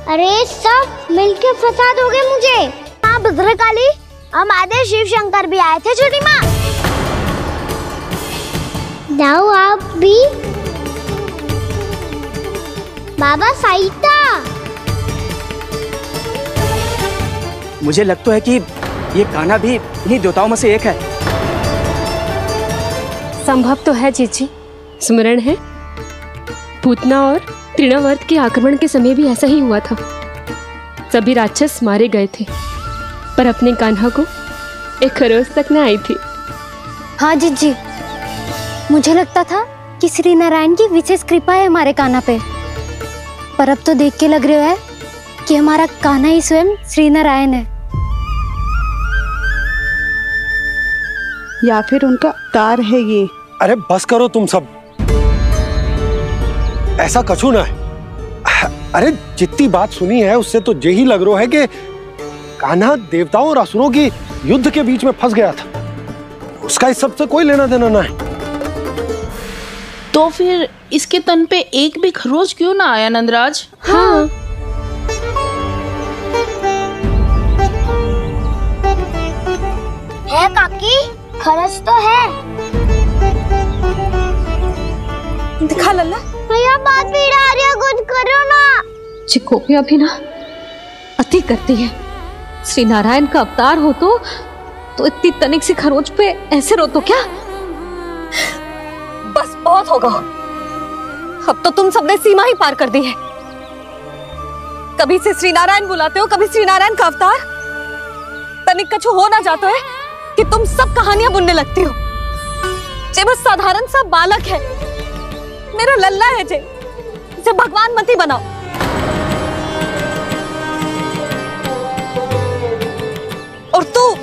अरे सब मिलके फंसा दोगे मुझे। हाँ भद्रकाली, हमारे शिव शंकर भी आए थे छोटी माँ। जाओ आप भी। बाबा साईता, मुझे लगता है कि ये कान्हा भी इन्हीं देवताओं में से एक है। संभव तो है चीची। स्मरण है, पूतना और तृणावर्त के आक्रमण के समय भी ऐसा ही हुआ था। सभी राक्षस मारे गए थे पर अपने कान्हा को एक खरोच तक न आई थी। हाँ जीजी, मुझे लगता था कि श्री नारायण की विशेष कृपा है हमारे कान्हा पे, पर अब तो देख के लग रहा है कि हमारा कान्हा ही स्वयं श्री नारायण है। या फिर उनका अवतार है ये। अरे बस करो तुम सब, ऐसा कछु ना है। अरे जितनी बात सुनी है उससे तो यही लग रहा है कि कान्हा देवताओं और असुरों की युद्ध के बीच में फंस गया था। उसका इस सब से कोई लेना देना ना है। तो फिर इसके तन पे एक भी खरोच क्यों ना आया नंदराज? हाँ, है काकी, खरच तो है। दिखा लल्ला। भैया बात भी आ रही है, कुछ करो ना। चिकोपिया भी ना अति करती है। श्री नारायण का अवतार हो तो इतनी तनिक सी खरोच पे ऐसे रो तो क्या? बस बहुत होगा। अब तो तुम सबने सीमा ही पार कर दी है। कभी से श्री नारायण बुलाते हो, कभी श्री नारायण का अवतार। तनिक कछु हो ना जाता है कि तुम सब कहानियां बुनने लगती हो। जे बस साधारण सा बालक है, मेरा लल्ला है जे, इसे भगवान मत ही बनाओ। और तू,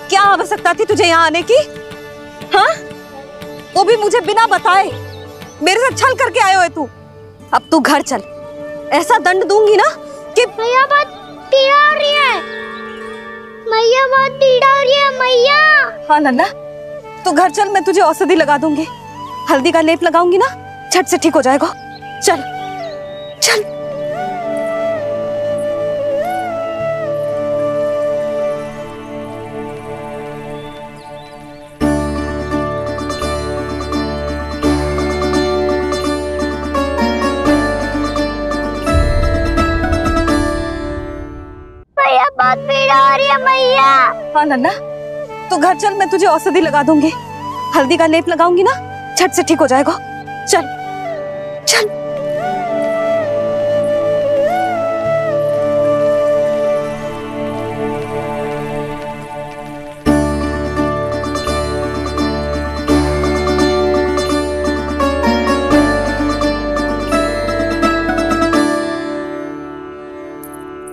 क्या आवश्यकता थी तुझे यहाँ आने की? हाँ, वो भी मुझे बिना बताए मेरे से छल करके आयो है तू। अब तू घर चल, ऐसा दंड दूंगी ना कि मैया बहुत पीड़ा हो रही है। मैया बहुत पीड़ा हो रही है मैया। हाँ नन्ना, तू घर चल, मैं तुझे औषधि लगा दूंगी। हल्दी का लेप लगाऊंगी ना, झट से ठीक हो जाएगा। चल चल। मैया बहुत पीड़ा हो रही है मैया। हाँ नन्ना, तू घर चल, मैं तुझे औषधि लगा दूंगी। हल्दी का लेप लगाऊंगी ना, झट से ठीक हो जाएगा। चल चल।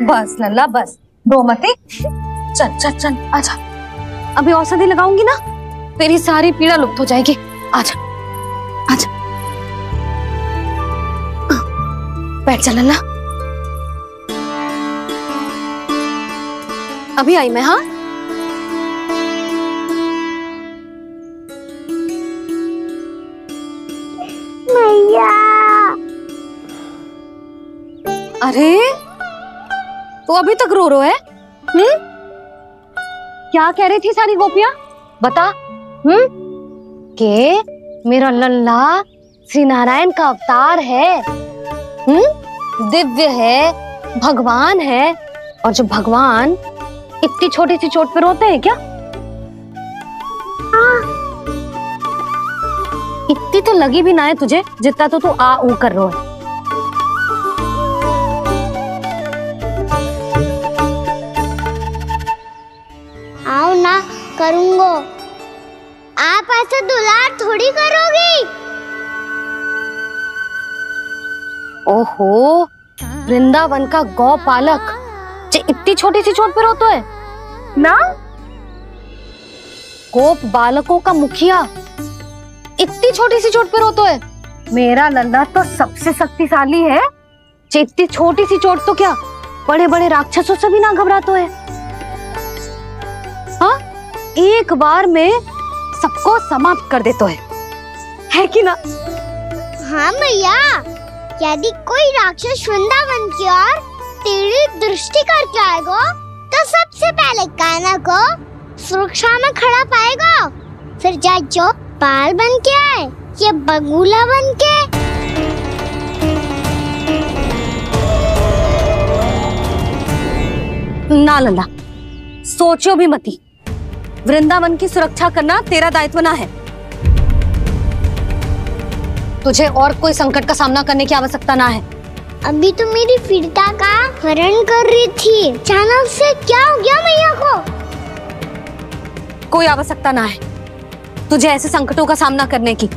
बस लल्ला बस, रो मत। चल चल चल, आजा। अभी औषधि लगाऊंगी ना, तेरी सारी पीड़ा लुप्त हो जाएगी। आजा आजा। बैठ जा लल्ला। अभी आई मैं। हाँ मैया। अरे तो अभी तक रो है? क्या कह रही थी सारी गोपियां? बता। के मेरा लल्ला श्री नारायण का अवतार है, दिव्य है, भगवान है। और जो भगवान इतनी छोटी सी चोट पे रोते हैं क्या? इतनी तो लगी भी ना है तुझे जितना तो तू आ ऊ कर रो है। आओ ना करूंगो। आप ऐसे दुलार थोड़ी करोगी। ओहो, वृंदावन का गौपालक जो इतनी छोटी सी चोट पे रोता है ना? गोप बालकों का मुखिया इतनी छोटी सी चोट पे रोता है? मेरा लल्ला तो सबसे शक्तिशाली है। इतनी छोटी सी चोट तो क्या बड़े बड़े राक्षसों से भी ना घबराता है। हाँ, एक बार में सबको समाप्त कर देता है कि ना? हाँ मैया, यदि कोई राक्षस वृंदावन की ओर टेढ़ी दृष्टि करके आएगा तो सबसे पहले कान्हा को सुरक्षा में खड़ा पाएगा। फिर चाहे जो बाल बन के आए या बगुला बन के। ना लल्ला, सोचो भी मती। वृंदावन की सुरक्षा करना तेरा दायित्व ना है। तुझे और कोई संकट का सामना करने की आवश्यकता ना है। अभी तो मेरी पीड़िता का हरण कर रही थी, अचानक से क्या हो गया मैया को? कोई आवश्यकता ना है तुझे ऐसे संकटों का सामना करने की।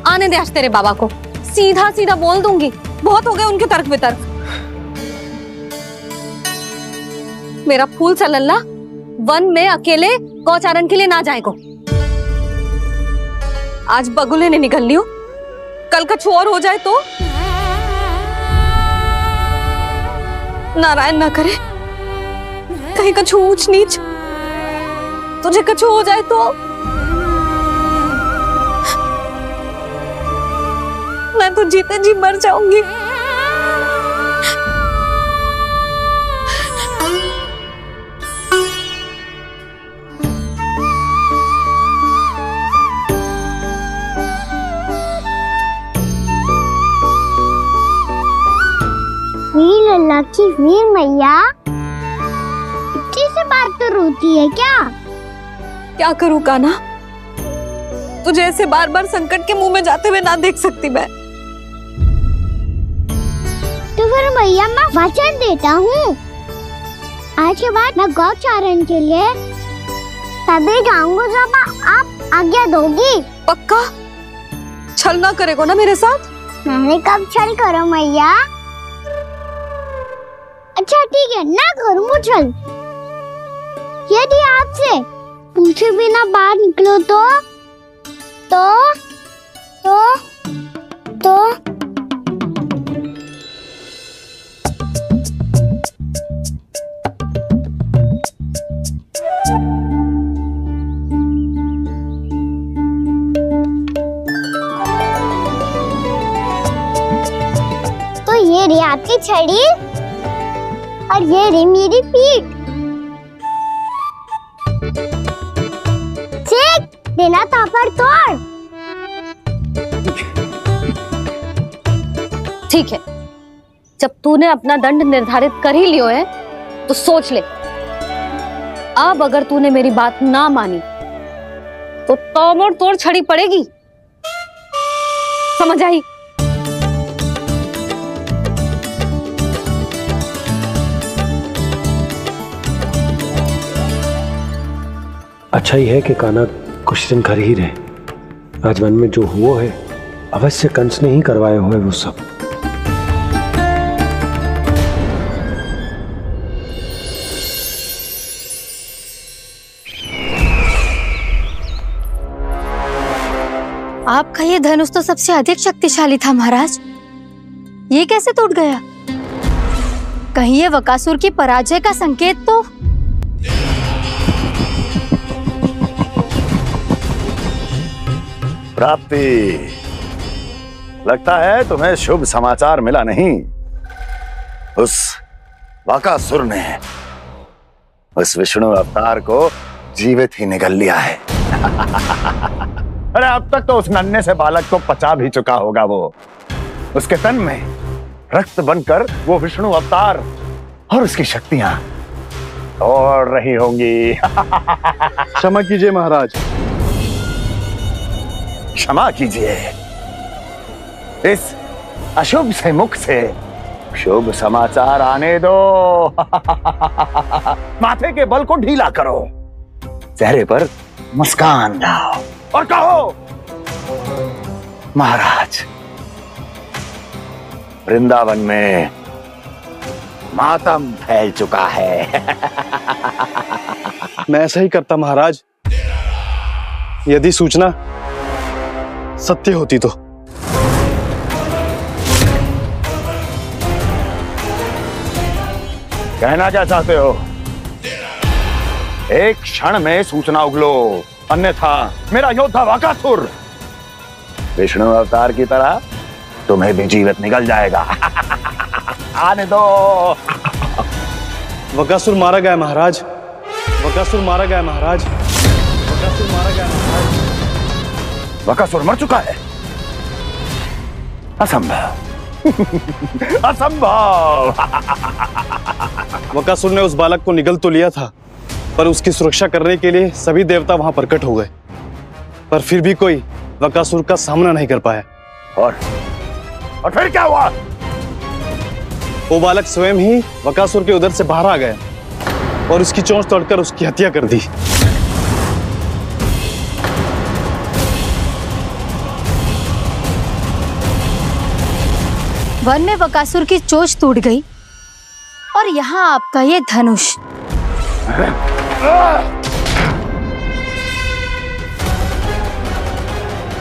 आने दे आज तेरे बाबा को, सीधा सीधा बोल दूंगी। बहुत हो गए उनके तर्क वितर्क। मेरा फूल सा लल्ला वन में अकेले गौचारण के लिए ना जाए को। आज बगुले ने निकल लियो, कल का और हो जाए तो? नारायण ना करे, कहीं कछु ऊंच नीच तुझे कछु हो जाए तो? मैं तो जीते जी मर जाऊंगी। लल्ला की वीर मैया इतनी से बात तो रोती है क्या? क्या करूं कान्हा, तुझे ऐसे बार बार संकट के मुंह में जाते हुए ना देख सकती मैं। तो फिर मैया मैं वचन देता हूँ, आज के बाद मैं गौचारण के लिए तभी जाऊंगा जब आप आज्ञा दोगी। पक्का? छल ना करेगा ना मेरे साथ? मैंने कब छल करो मैया? अच्छा ठीक है, ना करूँ छल। यदि आपसे पूछे बिना बाहर निकलो तो ये रही आपकी छड़ी और ये रही मेरी पीठ। चेक देना तापर तोड़। ठीक है, जब तूने अपना दंड निर्धारित कर ही लियो है तो सोच ले, अब अगर तूने मेरी बात ना मानी तो तोड़ तोड़ छड़ी पड़ेगी। समझ आई? अच्छा ही है कि कान्हा कुछ दिन घर ही रहे। राजवन में जो हुआ है अवश्य कंस ने ही करवाए हुए वो सब। आपका ये धनुष तो सबसे अधिक शक्तिशाली था महाराज। ये कैसे टूट गया? कहीं ये बकासुर की पराजय का संकेत तो? प्राप्ति, लगता है तुम्हें शुभ समाचार मिला नहीं। उस बकासुर ने उस विष्णु अवतार को जीवित ही निगल लिया है। अरे अब तक तो उस नन्हे से बालक को पचा भी चुका होगा वो। उसके तन में रक्त बनकर वो विष्णु अवतार और उसकी शक्तियां दौड़ रही होंगी। क्षमा कीजिए महाराज। क्षमा कीजिए। इस अशुभ से मुख से शुभ समाचार आने दो। माथे के बल को ढीला करो, चेहरे पर मुस्कान लाओ और कहो, महाराज, वृंदावन में मातम फैल चुका है। मैं ऐसा ही करता महाराज, यदि सूचना सत्य होती तो। कहना क्या चाहते हो? एक क्षण में सूचना उगलो, अन्यथा मेरा योद्धा बकासुर विष्णु अवतार की तरह तुम्हें भी जीवित निकल जाएगा। आने दो। बकासुर मारा गया महाराज, बकासुर मारा गया महाराज, बकासुर मारा गया महाराज। बकासुर मर चुका है? असंभव। असंभव। बकासुर ने उस बालक को निगल तो लिया था, पर उसकी सुरक्षा करने के लिए सभी देवता वहां प्रकट हो गए, पर फिर भी कोई बकासुर का सामना नहीं कर पाया। और फिर क्या हुआ? वो बालक स्वयं ही बकासुर के उदर से बाहर आ गया और उसकी चोंच तोड़कर उसकी हत्या कर दी। वन में बकासुर की चोंच टूट गई और यहाँ आपका ये धनुष।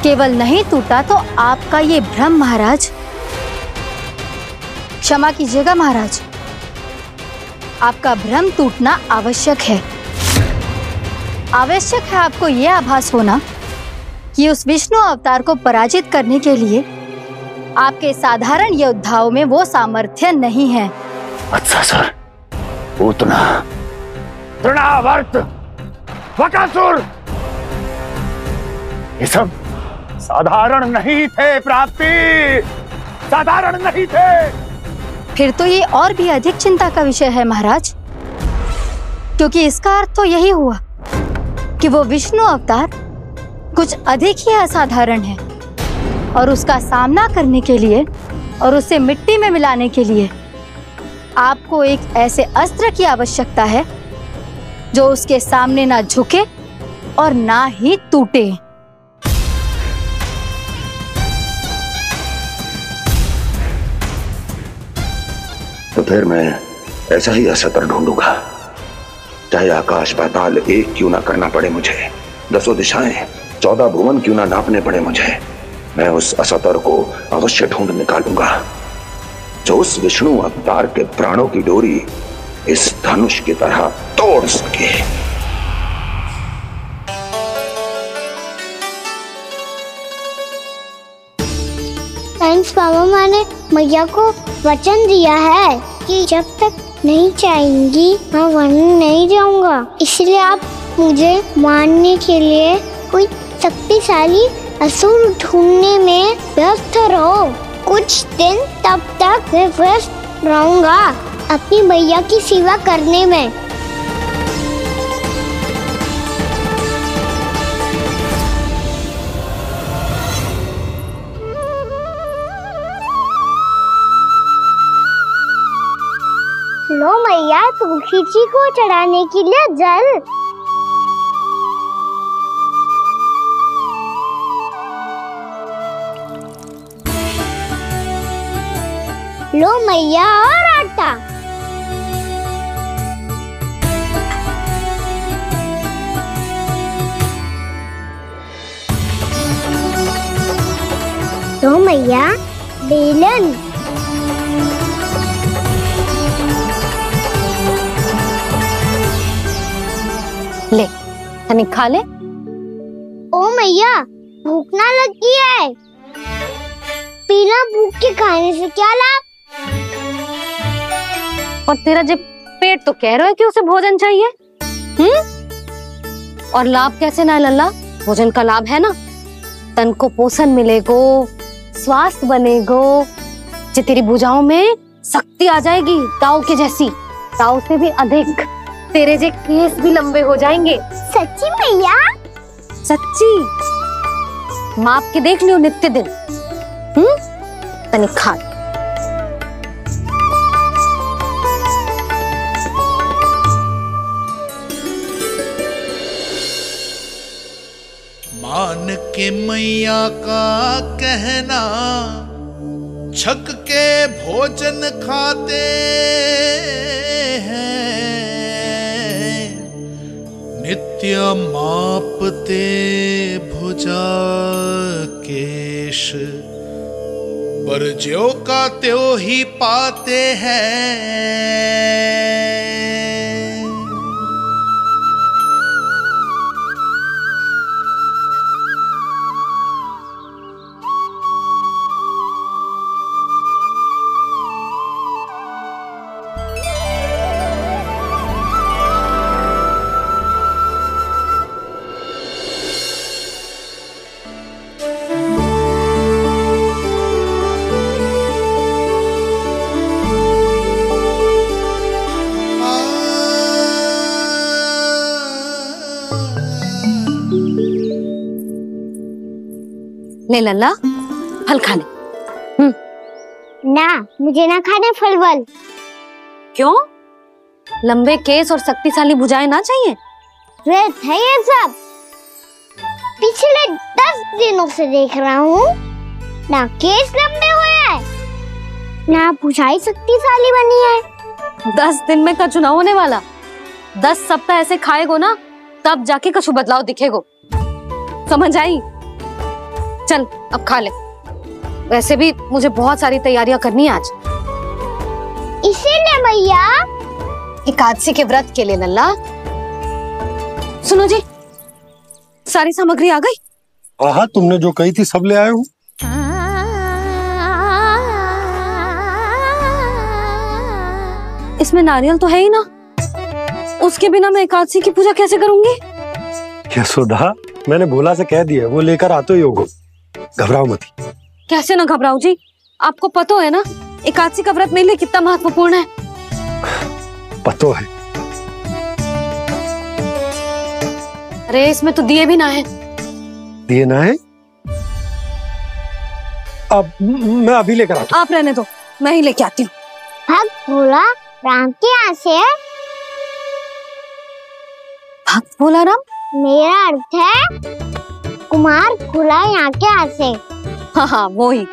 केवल नहीं टूटा तो आपका ये भ्रम महाराज। क्षमा कीजिएगा महाराज, आपका भ्रम टूटना आवश्यक है। आवश्यक है आपको यह आभास होना कि उस विष्णु अवतार को पराजित करने के लिए आपके साधारण योद्धाओं में वो सामर्थ्य नहीं है। अच्छा सर, पूतना, तृणावर्त, बकासुर, ये सब साधारण नहीं थे प्राप्ति, साधारण नहीं थे। फिर तो ये और भी अधिक चिंता का विषय है महाराज, क्योंकि इसका अर्थ तो यही हुआ कि वो विष्णु अवतार कुछ अधिक ही असाधारण है और उसका सामना करने के लिए और उसे मिट्टी में मिलाने के लिए आपको एक ऐसे अस्त्र की आवश्यकता है जो उसके सामने ना झुके और ना ही टूटे। तो फिर मैं ऐसा ही असत्र ढूंढूंगा, चाहे आकाश पाताल एक क्यों ना करना पड़े मुझे, 10 दिशाएं 14 भुवन क्यों ना नापने पड़े मुझे। मैं उस असतर को अवश्य ढूंढ निकालूंगा जो उस विष्णु अवतार के प्राणों की डोरी इस धनुष की तरह तोड़ सके। साइंस पापा ने मैया को वचन दिया है कि जब तक नहीं चाहेंगी मैं वन नहीं जाऊंगा, इसलिए आप मुझे मारने के लिए कोई शक्तिशाली असुर ढूंढने में व्यस्त रहो। कुछ दिन तब तक मैं व्यस्त रहूंगा अपनी मैया की सेवा करने में। लो मैया, तुलसी जी को चढ़ाने के लिए जल। लो मैया, और आटा। लो मैया, बेलन। ले तनिक खा ले। ओ मैया भूख ना लगी है। बिना भूख के खाने से क्या लाभ? और तेरा जब पेट तो कह रहा है कि उसे भोजन चाहिए। और लाभ कैसे ना लल्ला? भोजन का लाभ है ना, तन को पोषण मिलेगो, स्वास्थ्य बनेगो, जे तेरी भुजाओं में शक्ति आ जाएगी ताऊ के जैसी, ताऊ से भी अधिक। तेरे जे केस भी लंबे हो जाएंगे। सच्ची मैया? सच्ची। माप के देख लियो नित्य दिन। तनिक खा। मान के मैया का कहना छक के भोजन खाते हैं, नित्य मापते भुजा केश, पर ज्यों का त्यों ही पाते हैं। ले लल्ला फल खा ले। ना मुझे ना खाने फल वल। क्यों? लंबे केस और शक्तिशाली भुजाएं ना चाहिए? व्यर्थ है ये सब। पिछले 10 दिनों से देख रहा हूँ, ना केस लंबे हुए हैं, ना भुजाएं शक्तिशाली बनी है। 10 दिन में का चुनाव होने वाला। 10 सप्ताह ऐसे खाएगो ना, तब जाके कुछ बदलाव दिखेगो। समझ आई? चल अब खा ले। वैसे भी मुझे बहुत सारी तैयारियां करनी है आज। इसीलिए मैया एकादशी के व्रत के लिए। लल्ला सुनो जी, सारी सामग्री आ गई? हाँ, तुमने जो कही थी सब ले आए हूँ। इसमें नारियल तो है ही ना, उसके बिना मैं एकादशी की पूजा कैसे करूंगी? यशोदा, मैंने भोला से कह दिया, वो लेकर आते ही होगा। घबराओ मत। कैसे ना घबराओ जी, आपको पता है ना एकादशी का व्रत मेरे लिए कितना महत्वपूर्ण है। पता है। अरे इसमें तो दिए भी ना है। दिए ना है? अब मैं अभी लेकर आता हूँ। आप रहने दो, मैं ही लेके आती हूँ। भक्त भोला राम के यहाँ से? भक्त भोला राम? मेरा अर्थ है कुमार भोला यहाँ के यहाँ से। हाँ हाँ वो ही।